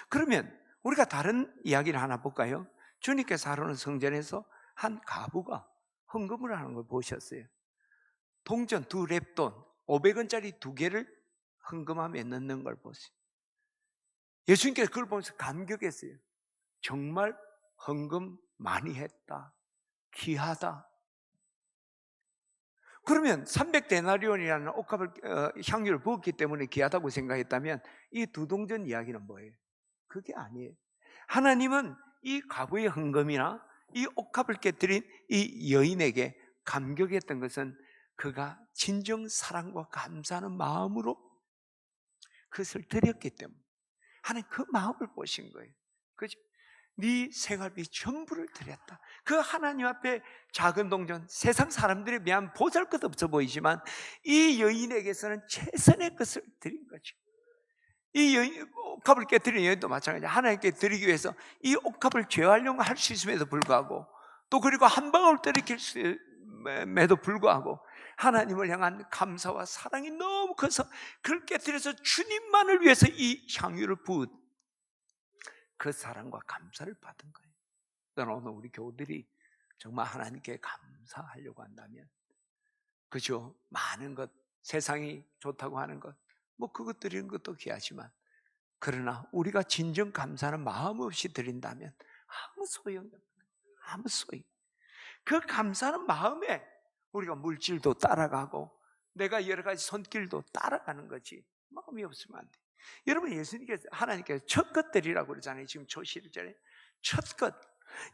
[SPEAKER 1] 그러면 우리가 다른 이야기를 하나 볼까요? 주님께서 하루는 성전에서 한 가부가 헌금을 하는 걸 보셨어요. 동전 2렙돈 500원짜리 2개를 헌금함에 넣는 걸 보세요. 예수님께서 그걸 보면서 감격했어요. 정말 헌금 많이 했다. 귀하다. 그러면 300데나리온이라는 옥합을 향유를 부었기 때문에 귀하다고 생각했다면 이 두 동전 이야기는 뭐예요? 그게 아니에요. 하나님은 이 가부의 헌금이나 이 옥합을 깨뜨린 이 여인에게 감격했던 것은 그가 진정 사랑과 감사하는 마음으로 그것을 드렸기 때문에 하나님 그 마음을 보신 거예요. 그죠? 네 생활비 전부를 드렸다. 그 하나님 앞에 작은 동전, 세상 사람들에 비하면 보잘것없어 보이지만 이 여인에게서는 최선의 것을 드린 거죠. 이 옥합을 깨뜨린 여인도 마찬가지야. 하나님께 드리기 위해서 이 옥합을 재활용할 수 있음에도 불구하고 또 그리고 한 방울 떨어질 수에도 불구하고 하나님을 향한 감사와 사랑이 너무 커서 그걸 깨뜨려서 주님만을 위해서 이 향유를 부은 그 사랑과 감사를 받은 거예요. 그러나 오늘 우리 교우들이 정말 하나님께 감사하려고 한다면, 그죠? 많은 것, 세상이 좋다고 하는 것, 뭐 그것 드리는 것도 귀하지만, 그러나 우리가 진정 감사하는 마음 없이 드린다면 아무 소용이 없어요. 아무 소용. 그 감사하는 마음에 우리가 물질도 따라가고 내가 여러 가지 손길도 따라가는 거지 마음이 없으면 안 돼. 여러분, 예수님께서 하나님께서 첫 것 드리라고 그러잖아요. 지금 초실절에 첫 것.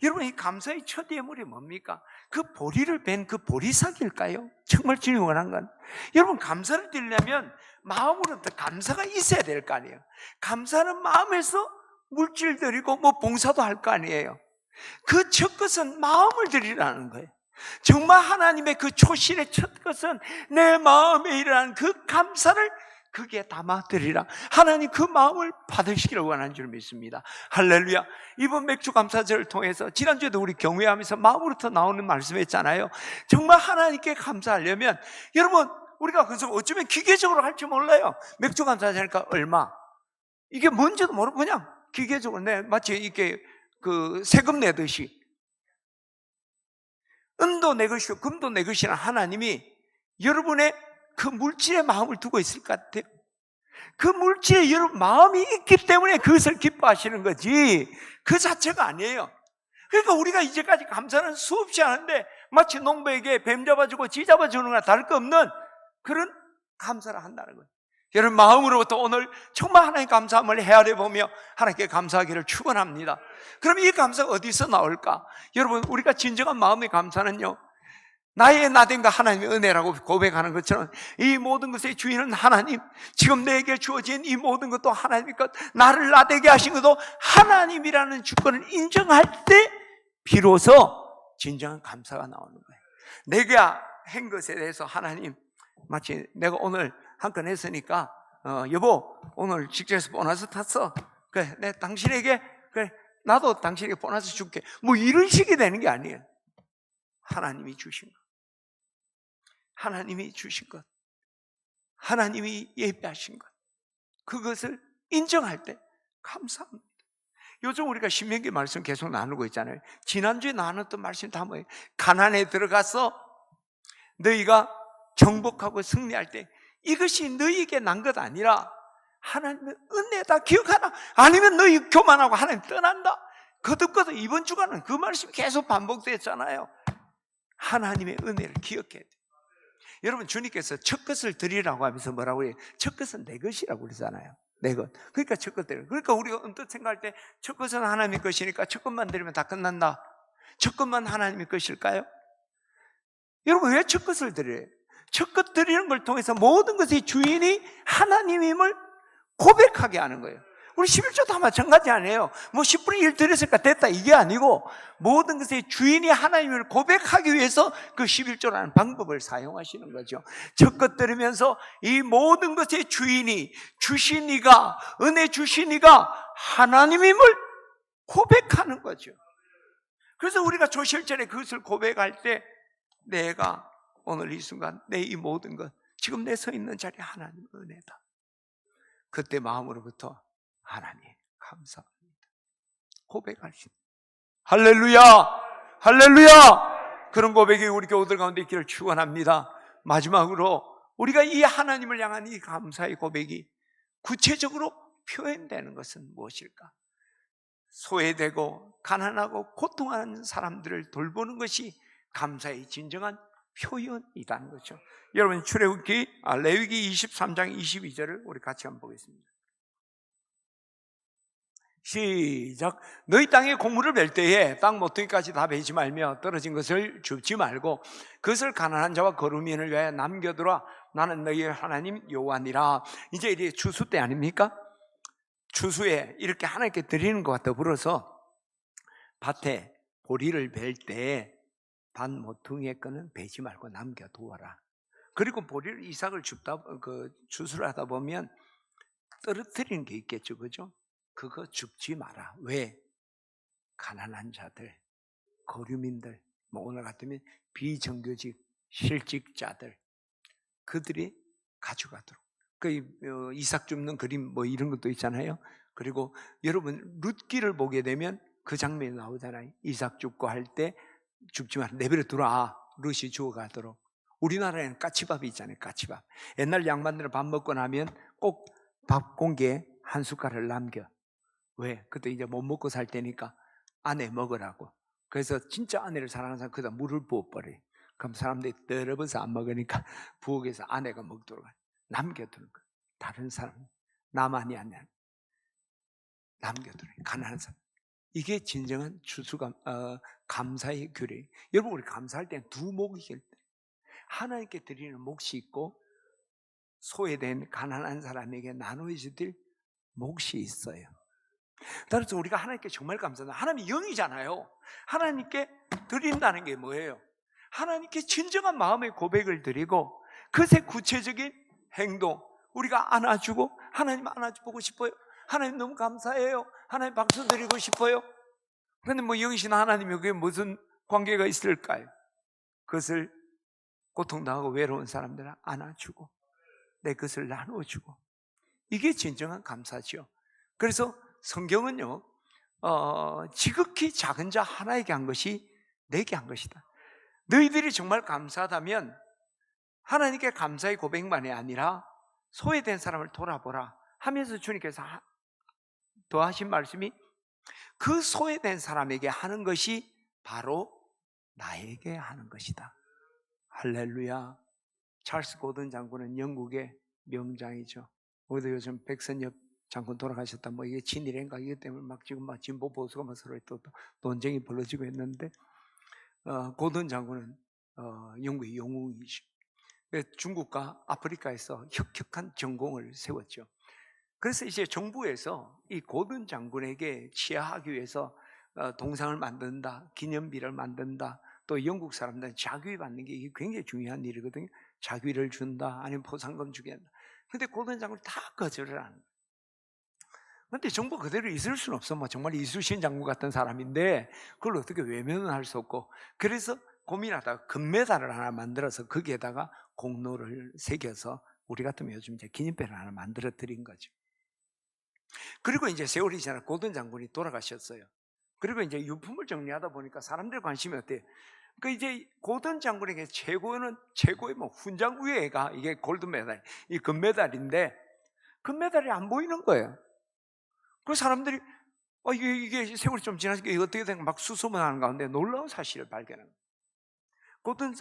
[SPEAKER 1] 여러분, 이 감사의 첫 예물이 뭡니까? 그 보리를 벤 그 보리삭일까요? 정말 주님이 원한 건, 여러분, 감사를 드리려면 마음으로부터 감사가 있어야 될 거 아니에요. 감사하는 마음에서 물질 드리고 뭐 봉사도 할 거 아니에요. 그 첫 것은 마음을 드리라는 거예요. 정말 하나님의 그 초실의 첫 것은 내 마음에 일어난 그 감사를 그게 담아드리라. 하나님 그 마음을 받으시기를 원하는 줄 믿습니다. 할렐루야. 이번 맥주 감사절을 통해서 지난주에도 우리 경외하면서 마음으로부터 나오는 말씀했잖아요. 정말 하나님께 감사하려면 여러분, 우리가 그래서 어쩌면 기계적으로 할지 몰라요. 맥주 감사절이니까 얼마, 이게 뭔지도 모르고 그냥 기계적으로 마치 이렇게 그 세금 내듯이 은도 내 것이고 금도 내 것이라 하나님이 여러분의 그 물질의 마음을 두고 있을 것 같아요. 그 물질에 여러분 마음이 있기 때문에 그것을 기뻐하시는 거지 그 자체가 아니에요. 그러니까 우리가 이제까지 감사는 수없이 하는데 마치 농부에게 뱀 잡아주고 쥐 잡아주는 거나 다를 거 없는 그런 감사를 한다는 거예요. 여러분, 마음으로부터 오늘 정말 하나님 감사함을 헤아려보며 하나님께 감사하기를 축원합니다. 그럼 이 감사가 어디서 나올까? 여러분, 우리가 진정한 마음의 감사는요, 나의 나된과 하나님의 은혜라고 고백하는 것처럼 이 모든 것의 주인은 하나님, 지금 내게 주어진 이 모든 것도 하나님의 것, 나를 나되게 하신 것도 하나님이라는 주권을 인정할 때 비로소 진정한 감사가 나오는 거예요. 내가 한 것에 대해서 하나님, 마치 내가 오늘 한 건 했으니까 여보 오늘 직장에서 보너스 탔어. 그래, 내 당신에게, 그래, 나도 당신에게 보너스 줄게. 뭐 이런 식이 되는 게 아니에요. 하나님이 주신 것, 하나님이 주신 것, 하나님이 예배하신 것, 그것을 인정할 때 감사합니다. 요즘 우리가 신명기 말씀 계속 나누고 있잖아요. 지난주에 나눴던 말씀 다 뭐예요? 가나안에 들어가서 너희가 정복하고 승리할 때 이것이 너희에게 난 것 아니라 하나님의 은혜다 기억하나? 아니면 너희 교만하고 하나님 떠난다. 거듭거듭 이번 주간은 그 말씀이 계속 반복됐잖아요. 하나님의 은혜를 기억해야 돼요. 여러분, 주님께서 첫 것을 드리라고 하면서 뭐라고 해요? 첫 것은 내 것이라고 그러잖아요. 내 것. 그러니까 첫 것 드려요. 그러니까 우리가 언뜻 생각할 때 첫 것은 하나님의 것이니까 첫 것만 드리면 다 끝난다. 첫 것만 하나님의 것일까요? 여러분, 왜 첫 것을 드려요? 첫 것 드리는 걸 통해서 모든 것의 주인이 하나님임을 고백하게 하는 거예요. 우리 11조 다 마찬가지 아니에요. 뭐 10분의 1 드렸으니까 됐다 이게 아니고 모든 것의 주인이 하나님을 고백하기 위해서 그 11조라는 방법을 사용하시는 거죠. 첫 것 들으면서 이 모든 것의 주인이 주신 이가, 은혜 주신 이가 하나님임을 고백하는 거죠. 그래서 우리가 조실절에 그것을 고백할 때 내가 오늘 이 순간 내 이 모든 것, 지금 내 서 있는 자리 하나님의 은혜다. 그때 마음으로부터 하나님 감사합니다 고백하십니다. 할렐루야, 할렐루야. 그런 고백이 우리 교우들 가운데 있기를 축원합니다. 마지막으로 우리가 이 하나님을 향한 이 감사의 고백이 구체적으로 표현되는 것은 무엇일까? 소외되고 가난하고 고통하는 사람들을 돌보는 것이 감사의 진정한 표현이라는 거죠. 여러분 출애굽기 레위기 23장 22절을 우리 같이 한번 보겠습니다. 시작. 너희 땅에 곡물을 멜 때에 땅 모퉁이까지 다 베지 말며 떨어진 것을 줍지 말고 그것을 가난한 자와 거루민을 위하여 남겨두라. 나는 너희의 하나님 여호와니라. 이제 이제 추수 때 아닙니까? 추수에 이렇게 하나님께 드리는 것과 더불어서 밭에 보리를 벨 때 밭 모퉁이의 거는 베지 말고 남겨두어라. 그리고 보리를 이삭을 추수를 하다 보면 떨어뜨리는 게 있겠죠, 그죠? 그거 줍지 마라. 왜? 가난한 자들, 거류민들, 뭐 오늘 같으면 비정규직, 실직자들, 그들이 가져가도록. 그 이삭 줍는 그림 뭐 이런 것도 있잖아요. 그리고 여러분 룻기를 보게 되면 그 장면이 나오잖아요. 이삭 줍고 할 때 줍지 마라. 내버려 두라. 룻이 주워가도록. 우리나라에는 까치밥이 있잖아요. 까치밥. 옛날 양반들은 밥 먹고 나면 꼭 밥 공기에 한 숟갈을 남겨. 왜? 그때 이제 못 먹고 살 때니까 아내 먹으라고. 그래서 진짜 아내를 사랑하는 사람 그다 물을 부어버려요. 그럼 사람들이 떨어져서 안 먹으니까 부엌에서 아내가 먹도록 남겨두는 거예요. 다른 사람 나만이 아니야. 남겨두는 거예요. 가난한 사람. 이게 진정한 감사의 규례. 여러분 우리 감사할 때는 두 목이 길 때 하나님께 드리는 몫이 있고 소외된 가난한 사람에게 나누어질 몫이 있어요. 따라서 우리가 하나님께 정말 감사합니다. 하나님이 영이잖아요. 하나님께 드린다는 게 뭐예요? 하나님께 진정한 마음의 고백을 드리고 그것의 구체적인 행동, 우리가 안아주고 하나님 안아주고 싶어요. 하나님 너무 감사해요. 하나님 박수 드리고 싶어요. 그런데 뭐 영이신 하나님이 그게 무슨 관계가 있을까요? 그것을 고통당하고 외로운 사람들을 안아주고 내 것을 나눠주고 이게 진정한 감사죠. 그래서 성경은요 지극히 작은 자 하나에게 한 것이 내게 한 것이다. 너희들이 정말 감사하다면 하나님께 감사의 고백만이 아니라 소외된 사람을 돌아보라 하면서 주님께서 더 하신 말씀이 그 소외된 사람에게 하는 것이 바로 나에게 하는 것이다. 할렐루야. 찰스 고든 장군은 영국의 명장이죠. 우리도 요즘 백선엽 장군 돌아가셨다. 뭐 이게 친일인가 이것 때문에 막 지금 막 진보 보수가 막 서로 또 논쟁이 벌어지고 있는데 고든 장군은 영국의 영웅이죠. 중국과 아프리카에서 혁혁한 전공을 세웠죠. 그래서 이제 정부에서 이 고든 장군에게 치하하기 위해서 동상을 만든다, 기념비를 만든다, 또 영국 사람들은 자귀 받는 게 이게 굉장히 중요한 일이거든요. 자귀를 준다, 아니면 포상금 주겠다. 근데 고든 장군이 다 거절을 하는 거예요. 근데 정부 그대로 있을 수는 없어. 뭐 정말 이순신 장군 같은 사람인데 그걸 어떻게 외면은 할 수 없고, 그래서 고민하다가 금메달을 하나 만들어서 거기에다가 공로를 새겨서 우리 같으면 요즘 이제 기념배를 하나 만들어 드린 거죠. 그리고 이제 세월이 지나 고든 장군이 돌아가셨어요. 그리고 이제 유품을 정리하다 보니까 사람들 관심이 어때요? 그 이제 고든 장군에게 최고의 뭐 훈장 위에가 이게 골드 메달, 이 금메달인데 금메달이 안 보이는 거예요. 그 사람들이 이게 세월이 좀 지나니까 이게 어떻게 된가 막 수소문하는 가운데 놀라운 사실을 발견한 거예요. 고든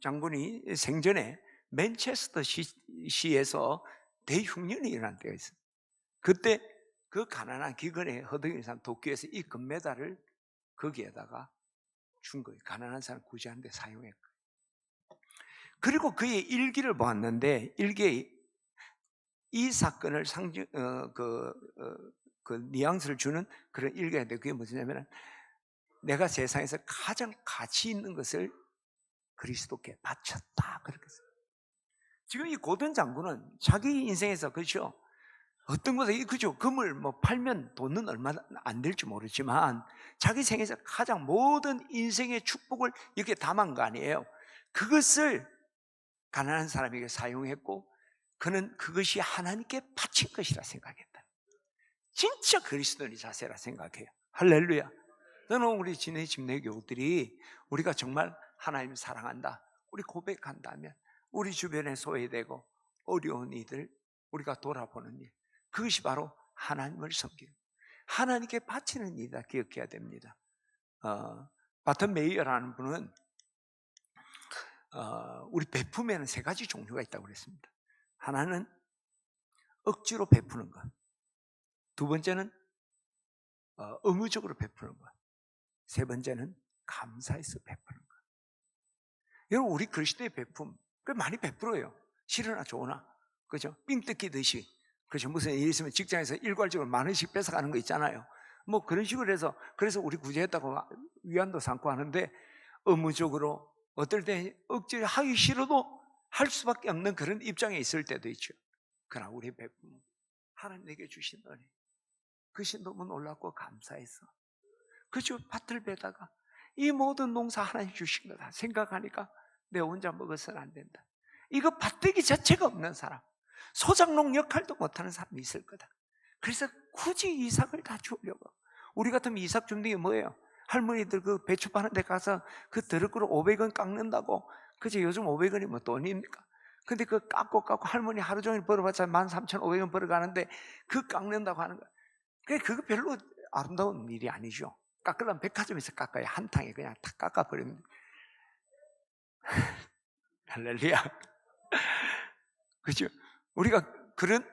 [SPEAKER 1] 장군이 생전에 맨체스터 시에서 대흉년이 일어난 때가 있어요. 그때 그 가난한 기근에 허덕이는 사람 도쿄에서 이 금메달을 거기에다가 준 거예요. 가난한 사람 구제하는 데 사용했고요. 그리고 그의 일기를 보았는데 일기에 이 사건을 그 뉘앙스를 주는 그런 읽어야 돼. 그게 무엇이냐면 내가 세상에서 가장 가치 있는 것을 그리스도께 바쳤다. 그렇게 써요. 지금 이 고든 장군은 자기 인생에서 그렇죠. 어떤 것에 그죠. 금을 뭐 팔면 돈은 얼마나 안 될지 모르지만 자기 생에서 가장 모든 인생의 축복을 이렇게 담은 거 아니에요. 그것을 가난한 사람에게 사용했고 그는 그것이 하나님께 바친 것이라 생각했다. 진짜 그리스도인의 자세라 생각해요. 할렐루야. 저는 우리 진해 집내교우들이 우리가 정말 하나님 사랑한다, 우리 고백한다면 우리 주변에 소외되고 어려운 이들 우리가 돌아보는 일, 그것이 바로 하나님을 섬기는, 하나님께 바치는 일이다 기억해야 됩니다. 바튼 메이어라는 분은 우리 베품에는 세 가지 종류가 있다고 그랬습니다. 하나는 억지로 베푸는 것, 두 번째는 의무적으로 베푸는 것, 세 번째는 감사해서 베푸는 것. 여러분, 우리 그리스도의 베품 많이 베풀어요. 싫으나 좋으나, 그죠? 삥 뜯기듯이, 그죠? 무슨 일 있으면 직장에서 일괄적으로 만 원씩 뺏어가는 거 있잖아요. 뭐 그런 식으로 해서, 그래서 우리 구제했다고 위안도 삼고 하는데, 의무적으로 어떨 때 억지로 하기 싫어도 할 수밖에 없는 그런 입장에 있을 때도 있죠. 그러나 우리 베품, 하나님 내게 주신 은혜, 그것이 너무 놀랍고 감사해서, 그죠? 밭을 베다가 이 모든 농사 하나님 주신 거다 생각하니까 내 혼자 먹어서는 안 된다. 이거 밭대기 자체가 없는 사람, 소작농 역할도 못하는 사람이 있을 거다. 그래서 굳이 이삭을 다 주려고. 우리 같으면 이삭 줍는 게 뭐예요? 할머니들 그 배추 파는 데 가서 그 드럭으로 500원 깎는다고. 그치? 요즘 500원이 뭐 돈입니까? 근데 그 깎고 할머니 하루 종일 벌어봤자 13,500원 벌어가는데 그 깎는다고 하는 거야. 그거 별로 아름다운 일이 아니죠. 깎으려면 백화점에서 깎아야 한 탕에 그냥 탁 깎아버리면. 할렐루야. 그죠? 우리가 그런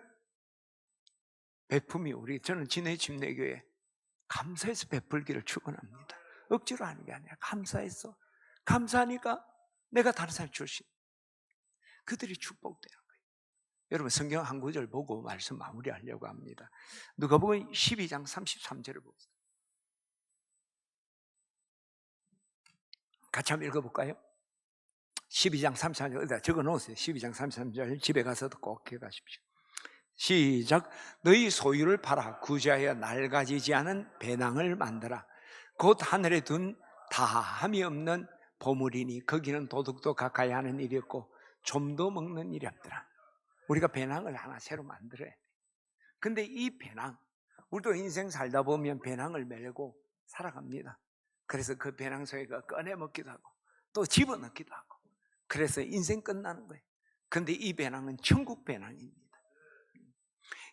[SPEAKER 1] 베품이 저는 진해 집내교회 감사해서 베풀기를 축원합니다. 억지로 하는 게 아니라 감사해서, 감사하니까 내가 다른 사람 주신 그들이 축복되는 거예요. 여러분, 성경 한 구절 보고 말씀 마무리하려고 합니다. 누가복음 12장 33절을 보세요. 같이 한번 읽어볼까요? 12장 33절 적어 놓으세요. 12장 33절 집에 가서도 꼭 해가십시오. 시작. 너희 소유를 팔아 구제하여 낡아지지 않은 배낭을 만들어 곧 하늘에 둔 다함이 없는 보물이니 거기는 도둑도 가까이 하는 일이 없고 좀도 먹는 일이 없더라. 우리가 배낭을 하나 새로 만들어야 돼. 근데 이 배낭, 우리도 인생 살다 보면 배낭을 메고 살아갑니다. 그래서 그 배낭 속에 꺼내 먹기도 하고 또 집어넣기도 하고, 그래서 인생 끝나는 거예요. 근데 이 배낭은 천국 배낭입니다.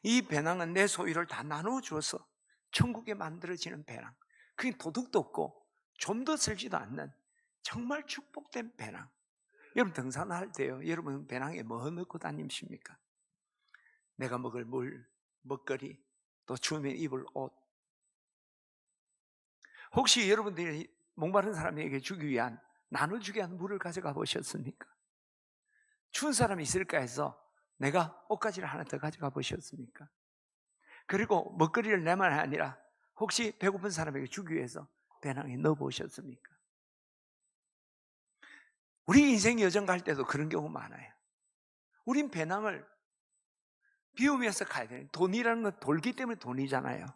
[SPEAKER 1] 이 배낭은 내 소유를 다 나눠주어서 천국에 만들어지는 배낭. 그게 도둑도 없고 좀 더 쓸지도 않는 정말 축복된 배낭. 여러분, 등산할 때요, 여러분 배낭에 뭐 넣고 다니십니까? 내가 먹을 물, 먹거리, 또 추우면 입을 옷. 혹시 여러분들이 목마른 사람에게 주기 위한, 나눠주기 위한 물을 가져가 보셨습니까? 추운 사람이 있을까 해서 내가 옷가지를 하나 더 가져가 보셨습니까? 그리고 먹거리를 내만 아니라 혹시 배고픈 사람에게 주기 위해서 배낭에 넣어 보셨습니까? 우리 인생 여정 갈 때도 그런 경우 많아요. 우린 배낭을 비우면서 가야 돼요. 돈이라는 건 돌기 때문에 돈이잖아요.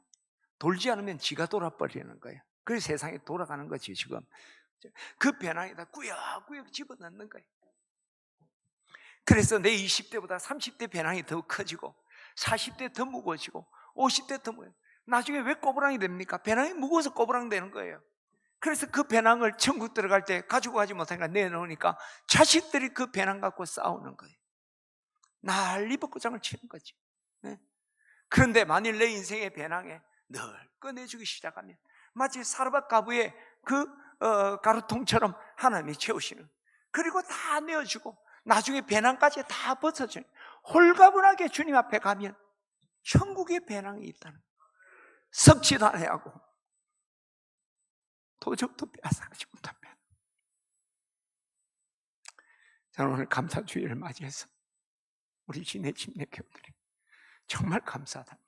[SPEAKER 1] 돌지 않으면 지가 돌아버리는 거예요. 그래서 세상에 돌아가는 거지 지금. 그 배낭에다 꾸역꾸역 집어넣는 거예요. 그래서 내 20대보다 30대 배낭이 더 커지고 40대 더 무거워지고 50대 더 무거워요. 나중에 왜 꼬부랑이 됩니까? 배낭이 무거워서 꼬부랑 되는 거예요. 그래서 그 배낭을 천국 들어갈 때 가지고 가지 못하니까 내놓으니까 자식들이 그 배낭 갖고 싸우는 거예요. 난리 벗고장을 치는 거지. 네? 그런데 만일 내 인생의 배낭에 늘 꺼내주기 시작하면 마치 사르밧 가부의 그 가루통처럼 하나님이 채우시는, 그리고 다 내어주고 나중에 배낭까지 다 벗어져요. 홀가분하게 주님 앞에 가면 천국의 배낭이 있다는 거예요. 섭취도 안 해하고 도적도 빼앗아가지 못한 배낭. 저는 오늘 감사주의를 맞이해서 우리 진해 집내 교우들이 정말 감사하다.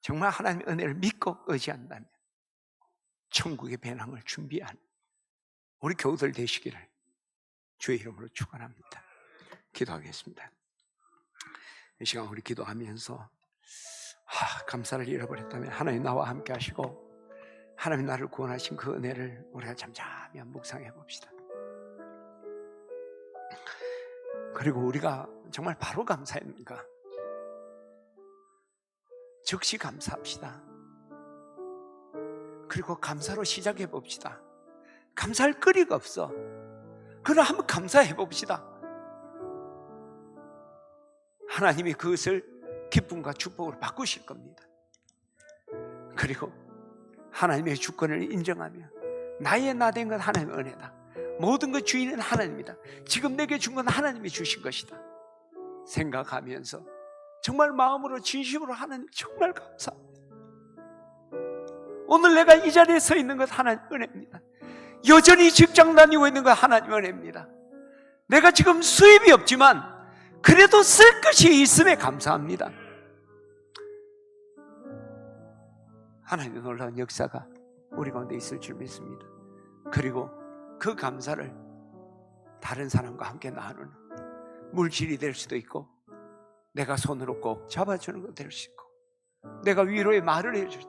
[SPEAKER 1] 정말 하나님의 은혜를 믿고 의지한다면 천국의 배낭을 준비한 우리 교우들 되시기를 주의 이름으로 축원합니다. 기도하겠습니다. 이 시간 우리 기도하면서 감사를 잃어버렸다면 하나님 나와 함께 하시고 하나님 나를 구원하신 그 은혜를 우리가 잠잠히 묵상해 봅시다. 그리고 우리가 정말 바로 감사했는가? 즉시 감사합시다. 그리고 감사로 시작해 봅시다. 감사할 거리가 없어. 그러나 한번 감사해 봅시다. 하나님이 그것을 기쁨과 축복으로 바꾸실 겁니다. 그리고 하나님의 주권을 인정하며 나의 나 된 건 하나님의 은혜다. 모든 것 주인은 하나님이다. 지금 내게 준 건 하나님이 주신 것이다 생각하면서 정말 마음으로 진심으로 하나님 정말 감사합니다. 오늘 내가 이 자리에 서 있는 것 하나님 은혜입니다. 여전히 직장 다니고 있는 것 하나님 은혜입니다. 내가 지금 수입이 없지만 그래도 쓸 것이 있음에 감사합니다. 하나님의 놀라운 역사가 우리 가운데 있을 줄 믿습니다. 그리고 그 감사를 다른 사람과 함께 나누는 물질이 될 수도 있고, 내가 손으로 꼭 잡아주는 것 될 수 있고, 내가 위로의 말을 해줄,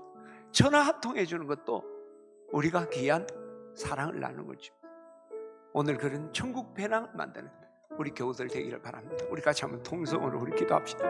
[SPEAKER 1] 전화 한 통 해주는 것도 우리가 귀한 사랑을 나누는 거죠. 오늘 그런 천국 배낭을 만드는 우리 교우들 되기를 바랍니다. 우리 같이 한번 통성으로 우리 기도합시다.